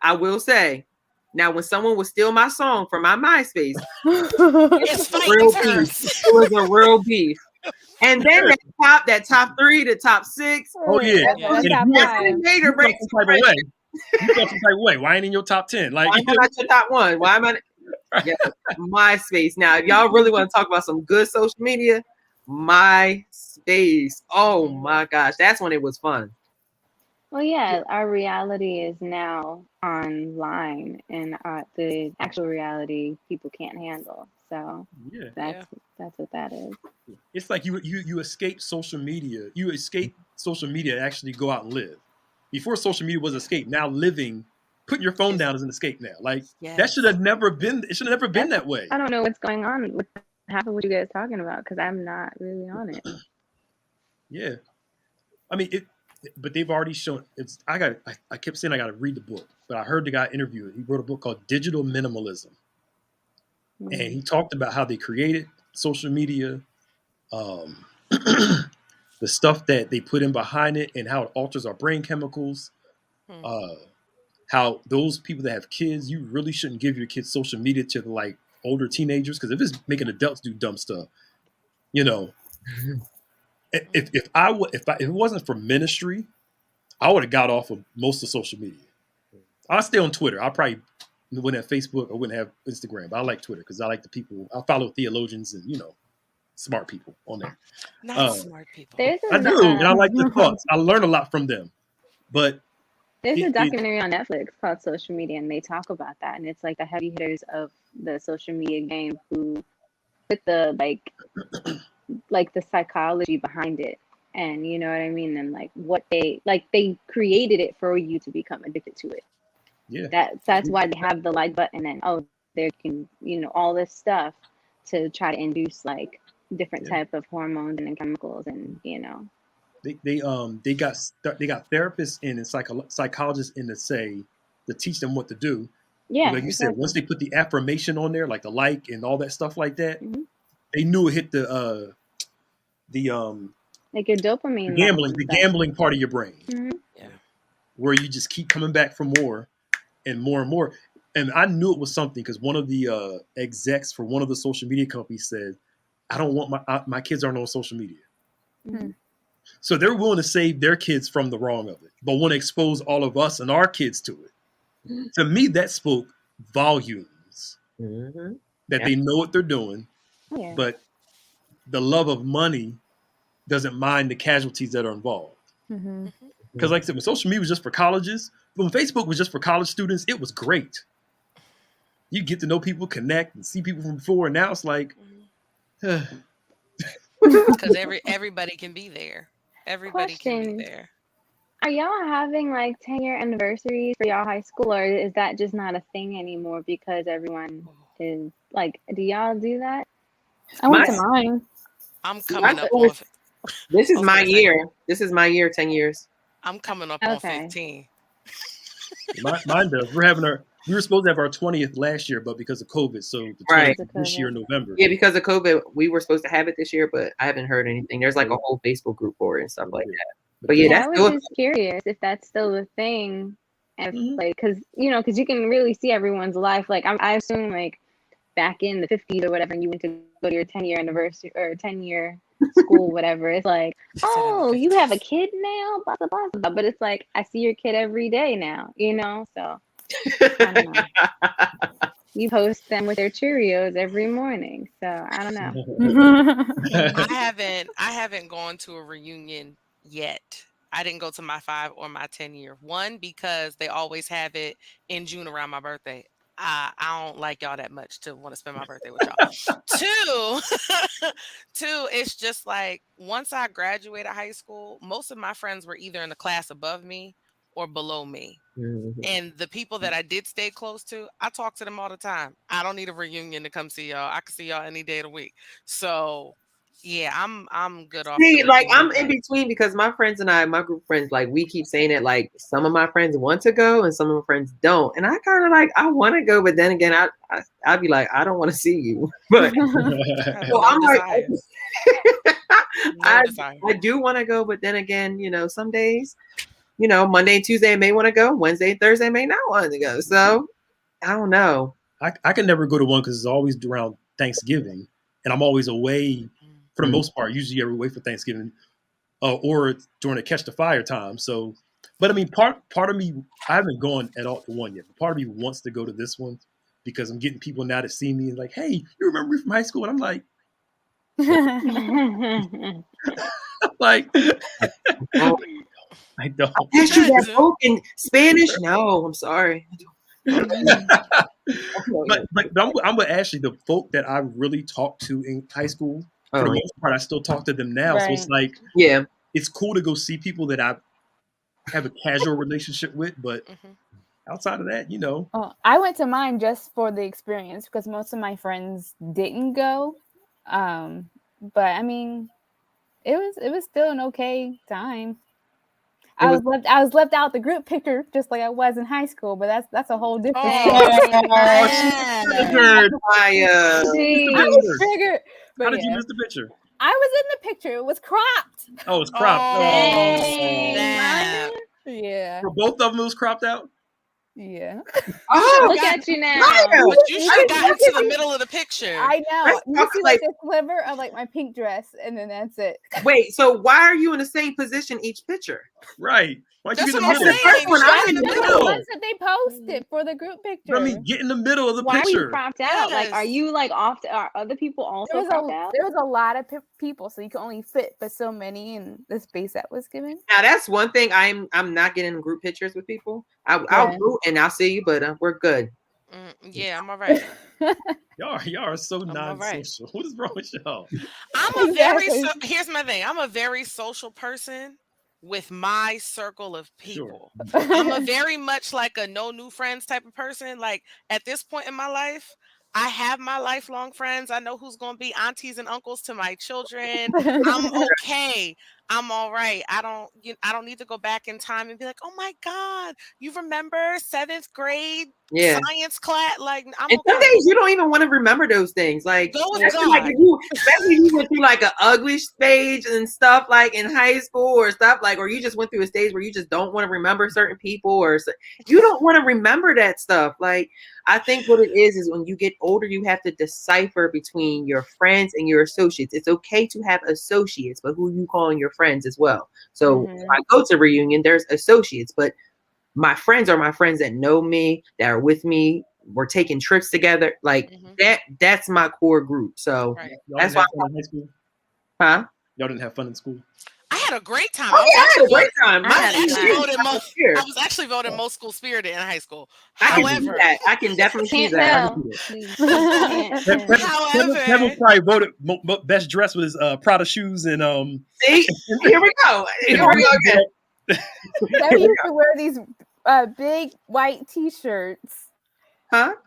I will say, now when someone would steal my song from my MySpace, it's real beef. It was a real beef. And then that top 3, the top 6. Oh yeah, you felt some type of way. Why ain't in your top 10? Like, why am I not your top 1? Why am I? Yeah, MySpace. Now, if y'all really want to talk about some good social media, MySpace. Oh my gosh, that's when it was fun. Well, yeah, our reality is now online, and the actual reality people can't handle. So that's what that is. It's like you escape social media. You escape social media to actually go out and live. Before social media was escape, now living putting your phone down is an escape now. Like that should have never been. It should have never been that way. I don't know what's going on with half of what you guys are talking about because I'm not really on it. Yeah, I mean it, but they've already shown. It's I kept saying I got to read the book, but I heard the guy interview it. He wrote a book called Digital Minimalism, and he talked about how they created social media, the stuff that they put in behind it, and how it alters our brain chemicals. How those people that have kids, you really shouldn't give your kids social media to the like older teenagers, because if it's making adults do dumb stuff, you know. If it wasn't for ministry, I would have got off of most of social media. I'll stay on Twitter. I probably wouldn't have Facebook. I wouldn't have Instagram. But I like Twitter because I like the people. I follow theologians and smart people on there. Not smart people. I do, and I like the thoughts. I learn a lot from them. But there's a documentary on Netflix called Social Media, and they talk about that. And it's like the heavy hitters of the social media game who put the like the psychology behind it, and you know what I mean, and like what they created it for you to become addicted to it. Yeah, that's why they have the like button and there can all this stuff to try to induce like different type of hormones and chemicals, and they got therapists and psychologists in to teach them what to do. Yeah, like you said, once they put the affirmation on there, like the like and all that stuff like that, they knew it hit the like your dopamine, the gambling part of your brain, yeah, where you just keep coming back for more and more and more. And I knew it was something because one of the execs for one of the social media companies said, "I don't want my kids aren't on social media." Mm-hmm. So they're willing to save their kids from the wrong of it, but want to expose all of us and our kids to it. To me, that spoke volumes. That they know what they're doing, but the love of money doesn't mind the casualties that are involved. Because like I said, when social media was just for colleges, when Facebook was just for college students, it was great. You get to know people, connect, and see people from before, and now it's like... Because everybody can be there. Everybody can be there. Are y'all having like 10-year anniversaries for y'all high school, or is that just not a thing anymore because everyone is like, do y'all do that? I went to mine. I'm coming up on... This is my year. This is my year, 10 years. I'm coming up on 15. Mine does. We were supposed to have our 20th last year, but because of COVID, so the 20th this year in November. Yeah, because of COVID, we were supposed to have it this year, but I haven't heard anything. There's like a whole Facebook group for it and stuff like that. But yeah, I was just curious if that's still a thing, and like, because you can really see everyone's life. Like I assume like back in the 50s or whatever, and you went to go to your 10-year anniversary or 10-year school, whatever. It's like, oh, you have a kid now, blah blah blah blah. But it's like I see your kid every day now, so. I don't know. You post them with their Cheerios every morning, so I don't know. I haven't gone to a reunion yet. I didn't go to my 5 or my 10-year. One, because they always have it in June around my birthday. I don't like y'all that much to want to spend my birthday with y'all. Two, it's just like once I graduated high school, most of my friends were either in the class above me or below me. And the people that I did stay close to, I talk to them all the time. I don't need a reunion to come see y'all. I can see y'all any day of the week. So yeah, I'm good off. See, like I'm in between because my friends and my group of friends, like we keep saying it, like some of my friends want to go and some of my friends don't. And I kind of like, I want to go, but then again, I'd be like, I don't want to see you. But so I'm like, I do want to go, but then again, some days, Monday and Tuesday I may want to go. Wednesday and Thursday I may not want to go. So I don't know. I can never go to one because it's always around Thanksgiving, and I'm always away for the most part. Usually you're away for Thanksgiving, or during the Catch the Fire time. So, but I mean, part of me, I haven't gone at all to one yet. But part of me wants to go to this one because I'm getting people now to see me and like, hey, you remember me from high school? And I'm like, I don't. I guess you got book in Spanish? No, I'm sorry. but I'm actually the folk that I really talked to in high school. For the most part, I still talk to them now. Right. So it's like, it's cool to go see people that I have a casual relationship with, but outside of that, I went to mine just for the experience because most of my friends didn't go. But I mean, it was still an okay time. I was left out the group picture just like I was in high school, but that's a whole different story. I was triggered. How did you miss the picture? I was in the picture. It was cropped. Oh, it's cropped. Yeah. For both of them, it was cropped out? Yeah. Oh, look at you now. You should have gotten to the middle of the picture. I know. You see like a sliver of like my pink dress, and then that's it. Wait, so why are you in the same position each picture? Right. Why'd you That's get what in the I'm middle? saying. I'm in the The middle. ones that they posted for the group picture. I mean, get in the middle of the Why picture. are you cropped out? Like, are you like off? Are other people also cropped out? There was a lot of people, so you could only fit but so many in the space that was given. Now that's one thing I'm not getting group pictures with people. I'll root and I'll see you, but we're good. Yeah, I'm all right. Y'all are so non-social. What is wrong with y'all? Here's my thing. I'm a very social person with my circle of people. Sure. I'm a very much like a no new friends type of person. Like at this point in my life, I have my lifelong friends. I know who's going to be aunties and uncles to my children. I'm okay. I'm all right. I don't need to go back in time and be like, oh my God, you remember 7th grade science class? Like, I'm and some days you don't even want to remember those things. Like, especially you went through like an ugly stage and stuff like in high school or stuff like, or you just went through a stage where you just don't want to remember certain people or you don't want to remember that stuff. Like, I think what it is when you get older, you have to decipher between your friends and your associates. It's okay to have associates, but who you calling your friends as well. So if I go to a reunion, there's associates, but my friends are my friends that know me, that are with me. We're taking trips together. Like that's my core group. So that's why. Y'all didn't have fun in school? I had a great time. Oh, I had a great time. I was actually voted most school spirited in high school. However, I can definitely see that. However, Kevin probably voted best dressed with his Prada shoes and See, here we go. Here we go again. Kevin used to wear these big white T-shirts,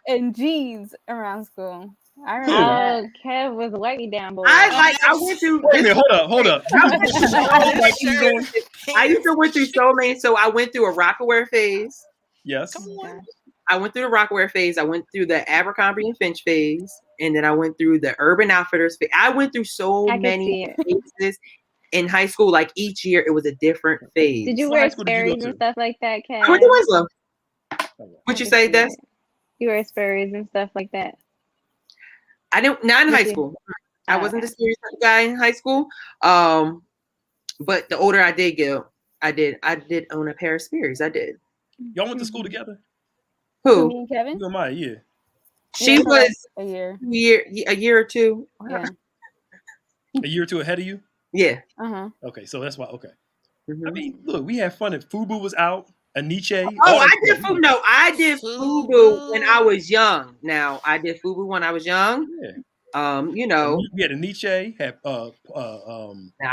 and jeans around school. I remember. Kev was whitey down boy. I went through. Wait a minute, hold up. I used to went through so many. So I went through a Rockaware phase. Yes. I went through the Rockaware phase. I went through the Abercrombie and Finch phase, and then I went through the Urban Outfitters phase. I went through so many phases in high school. Like each year, it was a different phase. Did you wear Sperry's and stuff like that, Kev? I went to Winslow. What you say, Des? You wear Sperry's and stuff like that. I didn't. Not in high school. I wasn't the serious guy in high school. But the older I did get, I did own a pair of Sperry's. I did. Y'all went to school together? Who? Me and Kevin? You and Maya, yeah. She was a year or two. Yeah. A year or two ahead of you? Yeah. Okay, so that's why. Okay. I mean, look, we had fun. Fubu was out. Aniche. Oh, I did Fubu. No, I did Fubu when I was young. Now I did Fubu when I was young. Yeah. We had Aniche. Had I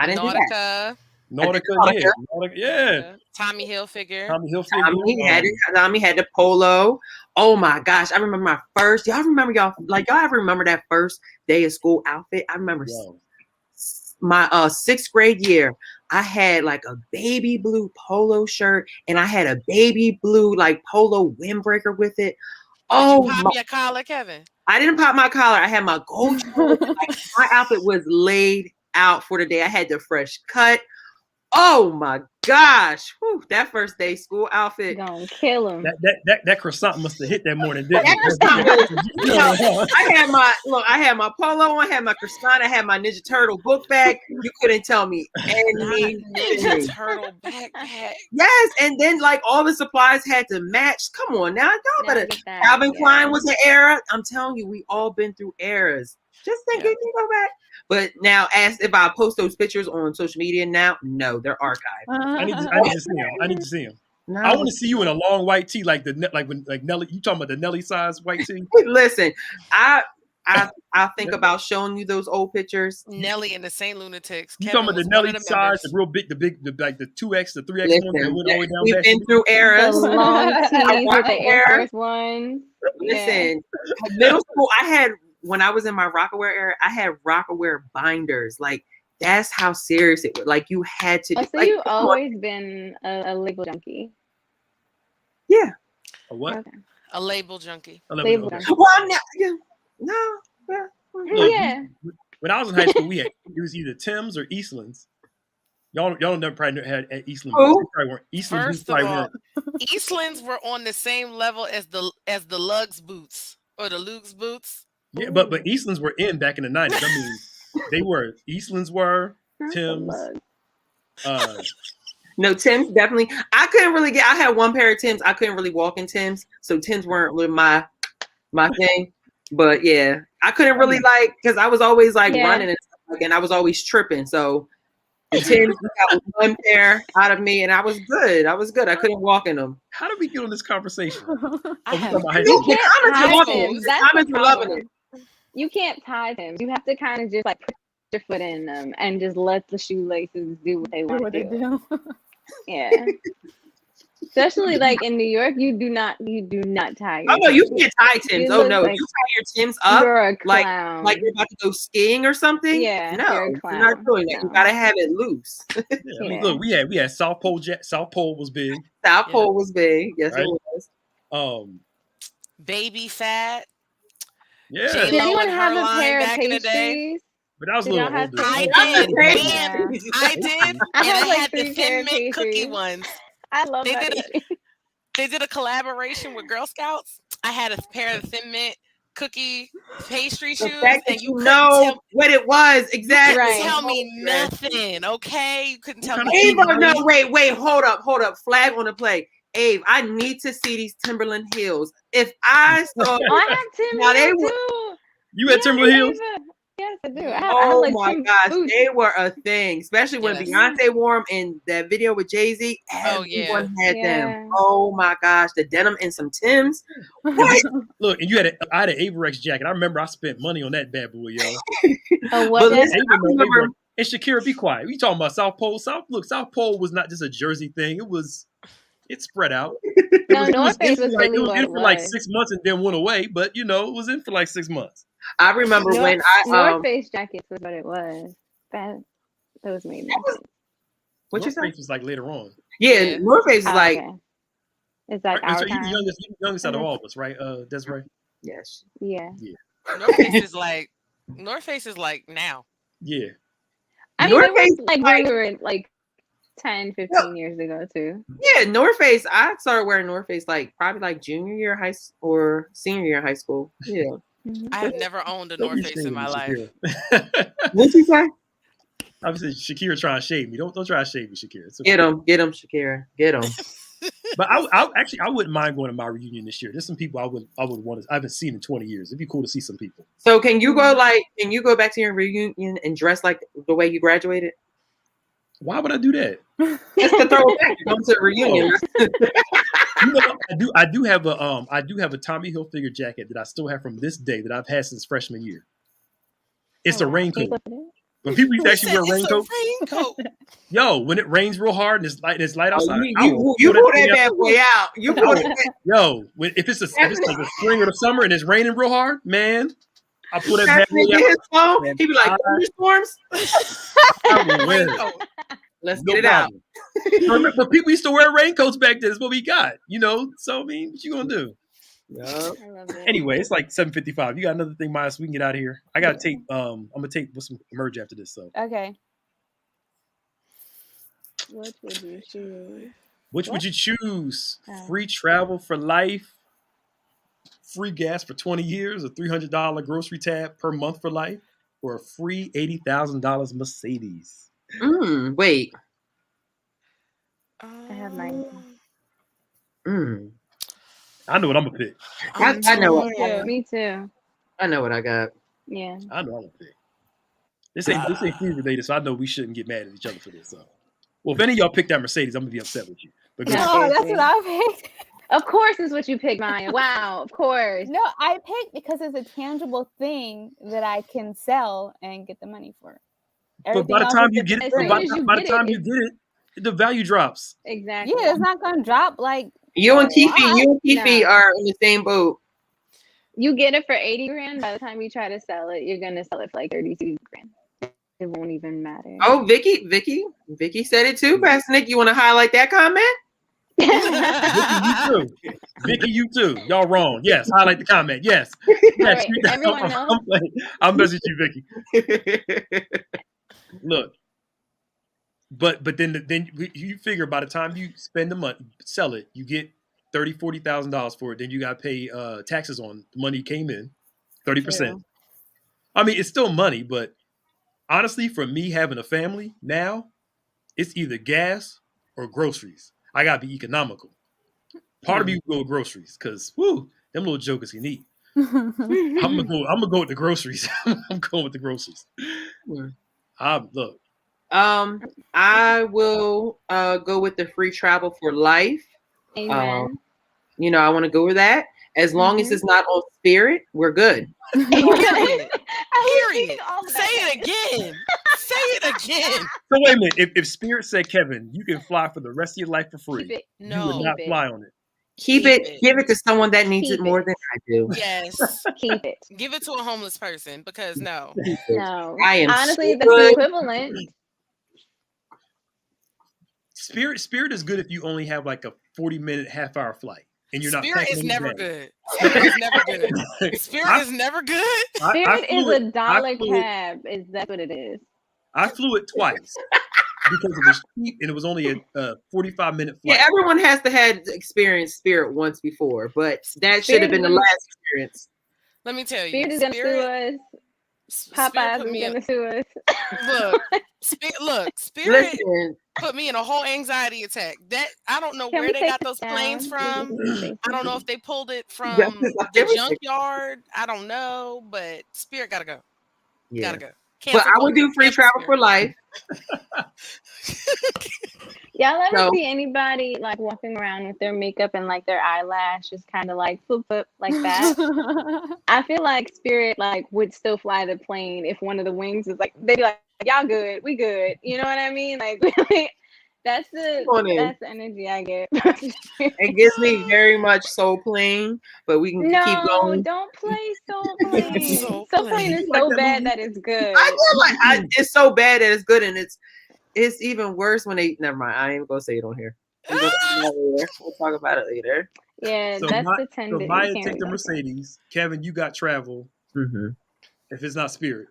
didn't do that. Nautica, yeah. Tommy Hilfiger. Tommy had the polo. Oh my gosh, I remember my first. Y'all ever remember that first day of school outfit? I remember my 6th grade year. I had like a baby blue polo shirt, and I had a baby blue like polo windbreaker with it. Did you pop your collar, Kevin? I didn't pop my collar. I had my gold. My outfit was laid out for the day. I had the fresh cut. Oh my gosh. Whew, that first day school outfit. Gonna kill him. That croissant must have hit that morning, didn't it? I had my polo on, I had my croissant, I had my Ninja Turtle book bag. You couldn't tell me anything. Ninja Turtle backpack. Yes, and then like all the supplies had to match. Come on now, y'all better. Calvin Klein was an era. I'm telling you, we all been through eras. Just think you can go back. But now, as if I post those pictures on social media now, no, they're archived. I need to see them. No. I want to see you in a long white tee, like Nelly. You talking about the Nelly size white tee? Listen, I think about showing you those old pictures. Nelly and the Saint Lunatics. You Kevin talking about the was Nelly size, the real big, like the 2X, the 3X Listen, ones that went all the way down. we've been through eras. The long tees with the Air Rockaware. Force Ones. Listen, middle school, when I was in my Rockaware era, I had Rockaware binders. Like, that's how serious it was. Like, you had to. So like, you've always been a label junkie. Yeah. A what? Okay. A label junkie. Label junkie. Well, no. Look, Yeah. When I was in high school, it was either Tim's or Eastlands. Y'all never probably had at Eastland. First of all, Eastlands were on the same level as the Lugs boots or the Luke's boots. Yeah, but Eastlands were in back in the 90s. I mean, they were. Eastlands were, Tim's. No, Tim's definitely. I couldn't really I had one pair of Tim's. I couldn't really walk in Tim's, so Tim's weren't really my thing. But yeah, I couldn't really because I was always running and stuff, and I was always tripping. So the Tim's got one pair out of me, and I was good. I couldn't walk in them. How did we get on this conversation? The comments were loving it. You can't tie them. You have to kind of just put your foot in them and just let the shoelaces do what they want to do. Yeah. Especially in New York, you do not tie your no, you can't tie Tim's. Oh no, you tie your Tim's up you're a clown. like you're about to go skiing or something. Yeah, no, you're not doing that. You gotta have it loose. I mean, look, we had South Pole. South Pole was big. South Pole was big. Yes, it was. Baby fat. Yeah. Did anyone have a pair of pastries? But that was a little older. I did. I had the Thin Mint cookie ones. I love that. They did a collaboration with Girl Scouts. I had a pair of Thin Mint cookie pastry shoes, and you know what it was exactly. You couldn't tell me nothing, okay? You couldn't tell me. Ava, no, wait, hold up. Flag on the play. Abe, I need to see these Timberland heels. If I saw, I have Timberland too. You had Timberland heels? Yes, I do. Oh my gosh, they were a thing, especially when Beyonce wore them in that video with Jay-Z. Everyone had them. Oh my gosh, the denim and some Timbs. Look, and I had an Averex jacket. I remember I spent money on that bad boy, yo. What? And Shakira, be quiet. We talking about South Pole? South Pole was not just a Jersey thing. It spread out. North Face was really what it was. For 6 months and then went away, but it was in for 6 months. I remember when North Face jackets was what it was. Those made me. What you say? North Face was later on. Yeah, North Face is it's like our so time. You're the youngest out of all of us, right, Desiree? Yes. Yeah. North Face is now. Yeah. I mean, North Face when we were 10, 15 years ago too. Yeah, North Face. I started wearing North Face probably junior year of high school or senior year of high school. Yeah. I have never owned a North Face in my life. What'd you say? I was saying Shakira trying to shade me. Don't try to shade me, Shakira. Okay. Get him, Shakira. Get him. But I wouldn't mind going to my reunion this year. There's some people I would want to. I haven't seen in 20 years. It'd be cool to see some people. So can you go back to your reunion and dress like the way you graduated? Why would I do that? Just to throw it back. Come to the reunion. I do have a Tommy Hilfiger jacket that I still have from this day that I've had since freshman year. It's a raincoat. When people used to actually wear raincoat. Yo, when it rains real hard and it's light outside, you pull that bad boy out. You pull that. Yo, if it's like the spring or the summer and it's raining real hard, man, I put that bad boy out. He be like, thunderstorms. I will wear it. Let's get it out. But people used to wear raincoats back then. That's what we got. So I mean, what you gonna do? Yeah. Anyway, it's 7:55. You got another thing, Maya, so we can get out of here. I gotta take. I'm gonna take some merge after this. So okay. What would you choose? Which would you choose? Free travel for life, free gas for 20 years, a $300 grocery tab per month for life, or a free $80,000 Mercedes? Wait. I have mine. I know what I'm gonna pick. I know what. Me too. I know what I got. Yeah. I know what I'm gonna pick. This ain't food related, so I know we shouldn't get mad at each other for this. So, well, if any of y'all pick that Mercedes, I'm gonna be upset with you. But that's what I picked. Of course, is what you picked, Maya. Wow, of course. No, I picked because it's a tangible thing that I can sell and get the money for. But by the time you get it, the value drops. Exactly. Yeah, it's not gonna drop like you and Tiffy are in the same boat. You get it for 80 grand. By the time you try to sell it, you're gonna sell it for like 32 grand. It won't even matter. Oh, Vicky said it too. Pastor Nick, you want to highlight that comment? Vicky, you too. Y'all wrong. Yes, highlight the comment. Yes. Right, everyone knows. I'm messing with you, Vicky. Look, but then you figure by the time you spend the money, sell it, you get $30,000-$40,000 for it. Then you got to pay taxes on the money came in, 30%. I mean, it's still money, but honestly, for me having a family now, it's either gas or groceries. I gotta be economical. Part of me will go with groceries because them little jokers can eat. I'm gonna go with the groceries. I'm going with the groceries. Look. I will go with the free travel for life. Amen. I want to go with that. As long as it's not on Spirit, we're good. Period. Say it again. Say it again. So wait a minute. If Spirit said, Kevin, you can fly for the rest of your life for free, you would not fly on it. Keep it. Give it to someone that needs it more than I do. Yes. Keep it. Give it to a homeless person because no. I am honestly that's the equivalent. Spirit is good if you only have like a 40-minute, half-hour flight. And you're not Spirit is never good. Spirit is never good. Spirit is never good. Spirit is a dollar cab. That's what it is. I flew it twice because it was cheap and it was only a 45-minute flight. Yeah, everyone has to have experienced Spirit once before, but that should have been the last experience. Let me tell you, Spirit is gonna sue us. Popeyes is gonna sue us. Spirit put me in a whole anxiety attack. That I don't know where they got those planes from. I don't know if they pulled it from the junkyard. I don't know, but Spirit gotta go. Yeah. Gotta go. But I would do free travel for life. Y'all ever see anybody like walking around with their makeup and like their eyelash is kind of like flip like that? I feel like Spirit like would still fly the plane if one of the wings is like they'd be like, y'all good, we good. You know what I mean? Like that's the energy I get. It gives me very much Soul Plane, but we can keep going. No, don't play Soul Plane. Soul Plane is so bad that it's good. I feel like it's so bad that it's good, and it's even worse when they. Never mind. I ain't gonna say it on here. We'll talk about it later. Yeah, so that's the tender. So Maya take the Mercedes. Kevin, you got travel. Mm-hmm. If it's not Spirit.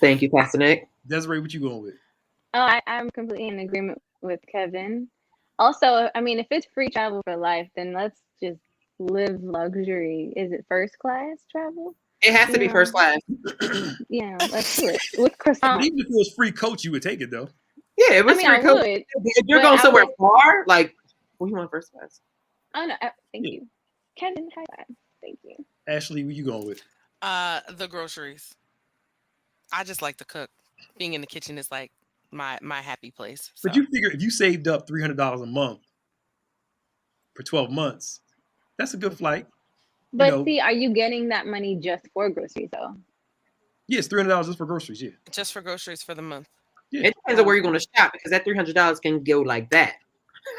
Thank you, Pastor Nick. Desiree, what you going with? Oh, I'm completely in agreement with Kevin. Also, I mean, if it's free travel for life, then let's just live luxury. Is it first class travel? It has to be first class. Yeah, let's do it with croissant. Even if it was free coach, you would take it though. Yeah, it was free coach. If you're going somewhere far, like, we want first class. Oh no, thank you, Kevin. High five. Thank you. Ashley, what you going with? The groceries. I just like to cook. Being in the kitchen is like my happy place. So. But you figure if you saved up $300 a month for 12 months, that's a good flight. But see, are you getting that money just for groceries though? Yes, $300 just for groceries. Yeah, just for groceries for the month. Yeah. It depends on where you're going to shop because that $300 can go like that.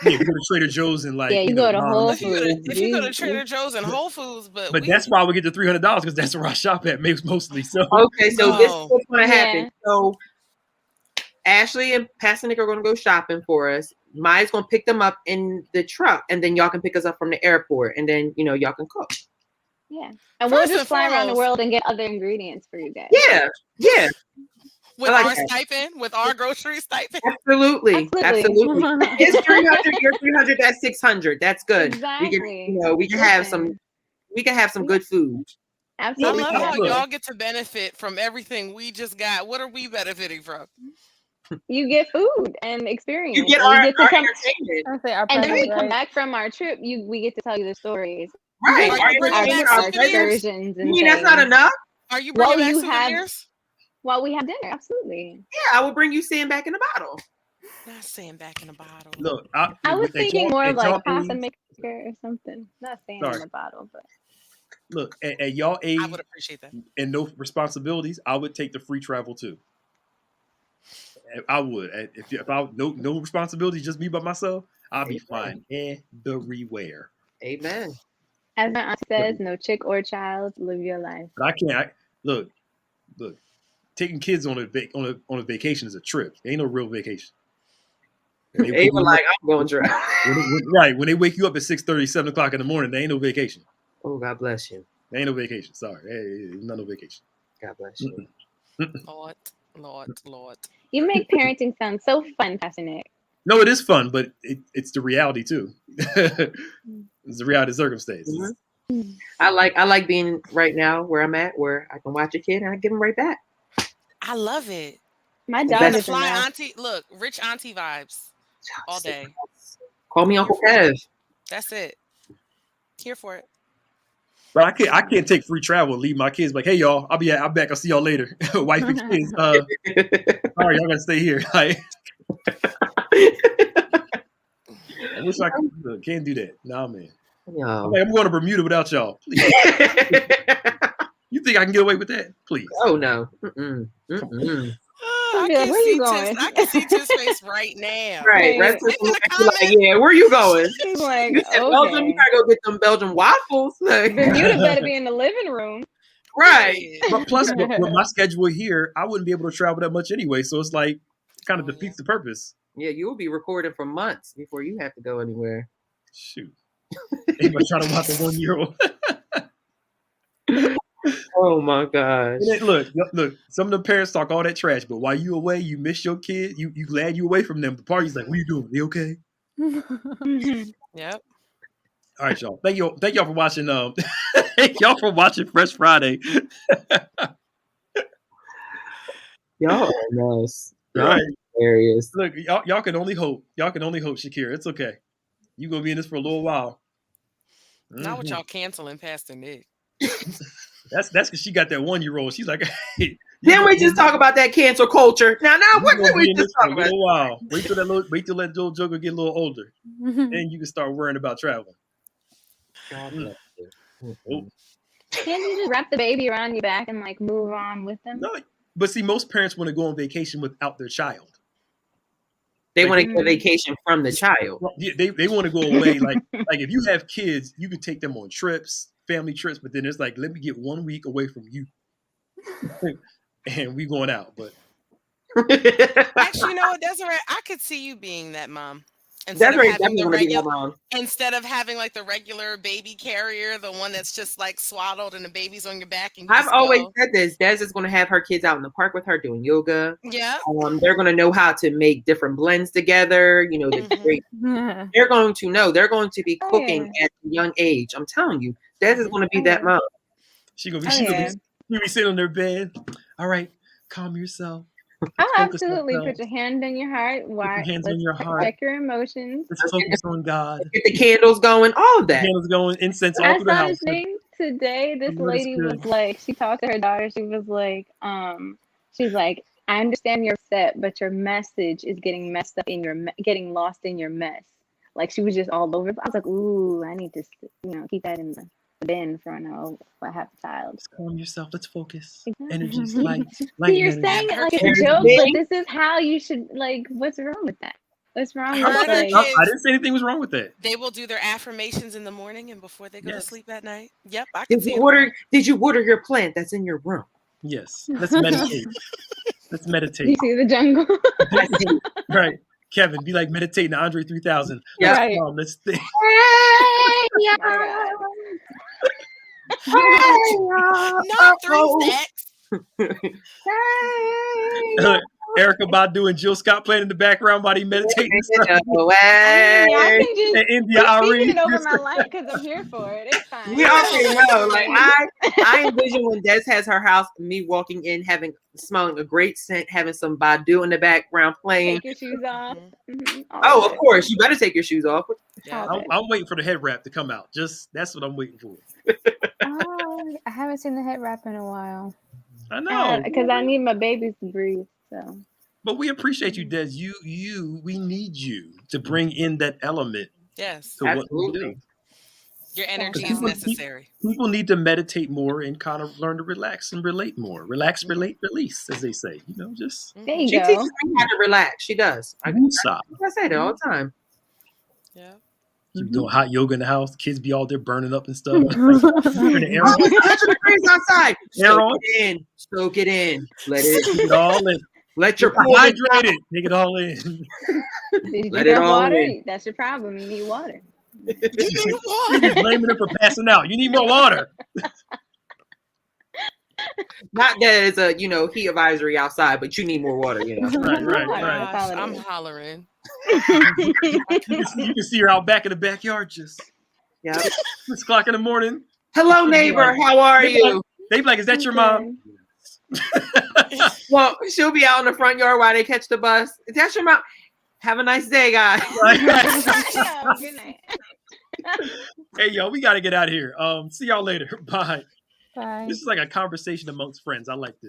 Yeah, you go to Trader Joe's and like you go to Whole Foods. If you go to Trader Joe's and Whole Foods, but that's why we get the $300 because that's where I shop at mostly. So okay, so this is what's going to happen. So Ashley and Pastor Nick are going to go shopping for us. Maya's going to pick them up in the truck, and then y'all can pick us up from the airport, and then y'all can cook. Yeah, and we'll just fly around the world and get other ingredients for you guys. Yeah. With our stipend, with our grocery stipend. Absolutely. It's 300. You're 300. That's 600. That's good. Exactly. We can have some. We can have some good food. Absolutely. I love how y'all get to benefit from everything we just got. What are we benefiting from? You get food and experience. You get our entertainment. And then when we come back from our trip, we get to tell you the stories. Right. Our excursions and that's not enough. Are you bringing back souvenirs? While we have dinner, absolutely. Yeah, I will bring you sand back in a bottle. Not sand back in a bottle. Look, I was thinking more of like pasta mix. or something. Not saying in the bottle, but look at y'all age. I would appreciate that. And no responsibilities. I would take the free travel too. I would. If I no responsibilities, just me by myself, I'll be fine everywhere. Amen. As my aunt says, no chick or child, live your life. But I can't. Look. Taking kids on a vacation is a trip. It ain't no real vacation. They were like, I'm going to drive. Right. When they wake you up at 6:30, 7 o'clock in the morning, they ain't no vacation. Oh, God bless you. They ain't no vacation. Sorry. It's not no vacation. God bless you. Lord. You make parenting sound so fun, Pastor Nick. No, it is fun, but it's the reality too. It's the reality of circumstances. Mm-hmm. I like being right now where I'm at, where I can watch a kid and I give them right back. I love it. My dog is fly auntie. Look, rich auntie vibes all day. Call me Uncle Kev. That's it. Here for it. But I can't take free travel and leave my kids like, hey y'all, I'll back. I'll see y'all later. Wife and kids. All right, y'all gotta stay here. I wish I could. Can't do that. Nah, man. No. I'm going to Bermuda without y'all. Please. You think I can get away with that? Please. Oh no. Mm-mm. Mm-mm. Where you going? I can see Tiff's face right now. Right. Like, yeah, where you going? He's like, you said Belgium, you gotta go get them Belgian waffles. Like, Bermuda better be in the living room. Right. But plus, with my schedule here, I wouldn't be able to travel that much anyway. So it's like, kind of defeats the purpose. Yeah, you'll be recording for months before you have to go anywhere. Shoot. Anybody trying to watch a 1-year-old? Oh my gosh. Look, some of the parents talk all that trash, but while you away, you miss your kid. You glad you away from them. The party's like, what are you doing? You okay? Yep. All right, y'all. Thank y'all for watching. Thank y'all for watching Fresh Friday. Y'all are nice. Y'all Right. are hilarious. Look, y'all can only hope. Y'all can only hope, Shakira. It's okay. You gonna be in this for a little while. Not with y'all canceling Pastor Nick. That's because she got that 1-year-old. She's like, hey, then we just talk about that cancel culture. Now, what did we just talk about? A while. Wait till that little joker get a little older, and you can start worrying about traveling. Can't you just wrap the baby around your back and like move on with them? No, but see, most parents want to go on vacation without their child. They want to get a vacation from the child. They want to go away. Like if you have kids, you can take them on trips, family trips, but then it's like, let me get 1 week away from you. And we going out. But actually, you know what, Desiree, I could see you being that mom. Instead of having like the regular baby carrier, the one that's just like swaddled and the baby's on your back. And I've always said this. Des is going to have her kids out in the park with her doing yoga. Yeah. They're going to know how to make different blends together. You know, they're going to know. They're going to be cooking at a young age. I'm telling you, Des is going to be that mom. She gonna be sitting on their bed. All right, calm yourself. Oh, absolutely. Put your hand on your heart. Check your emotions. Let's focus on God. Get the candles going. All of that. Candles going. Incense all through the house. Today, this lady was like, she talked to her daughter. She was like, I understand you're upset, but your message is getting messed up getting lost in your mess. Like she was just all over. I was like, ooh, I need to, keep that in the bin for I have a child. Just calm yourself. Let's focus. Exactly. Energy's light. You're saying it like it's a joke, but this is how you should, what's wrong with that? What's wrong with that? I didn't say anything was wrong with that. They will do their affirmations in the morning and before they go to sleep at night. Yep, I can see it. Did you water your plant that's in your room? Yes. Let's meditate. Let's meditate. You see the jungle? Right. Kevin, be like meditating to Andre 3000. Yeah. Right. Let's think. Not 3 stacks. Erykah Badu and Jill Scott playing in the background while they meditating. I can just India Ari it over my life because I'm here for it. It's fine. You already know. Like I envision when Des has her house, me walking in, smelling a great scent, having some Badu in the background playing. Take your shoes off. Mm-hmm. Oh, of course, you better take your shoes off. Yeah, I'm waiting for the head wrap to come out. That's what I'm waiting for. I haven't seen the head wrap in a while. I know, because I need my babies to breathe. So, but we appreciate you, Des. We need you to bring in that element. Yes, to what we do. Your energy is necessary. People need to meditate more and kind of learn to relax and relate more. Relax, relate, release, as they say. You know, just there you she go. teaches me how to relax. She does. I say that all the time. Yeah. You be doing hot yoga in the house. Kids be all there burning up and stuff. Like, air on. 100 degrees outside. Soak it in. Let it all in. Let your pool hydrated. Take it all in. Let it all in. That's your problem. You need water. You need water. You're blaming her for passing out. You need more water. Not that it's a heat advisory outside, but you need more water. Right. I'm hollering. You can see her out back in the backyard, just 6 o'clock in the morning. Hello, neighbor. How are you? They be like, "Is that your mom?" Well, she'll be out in the front yard while they catch the bus. Is that your mom? Have a nice day, guys. Good night. Hey, yo, we got to get out of here. See y'all later. Bye. Bye. This is like a conversation amongst friends. I like this.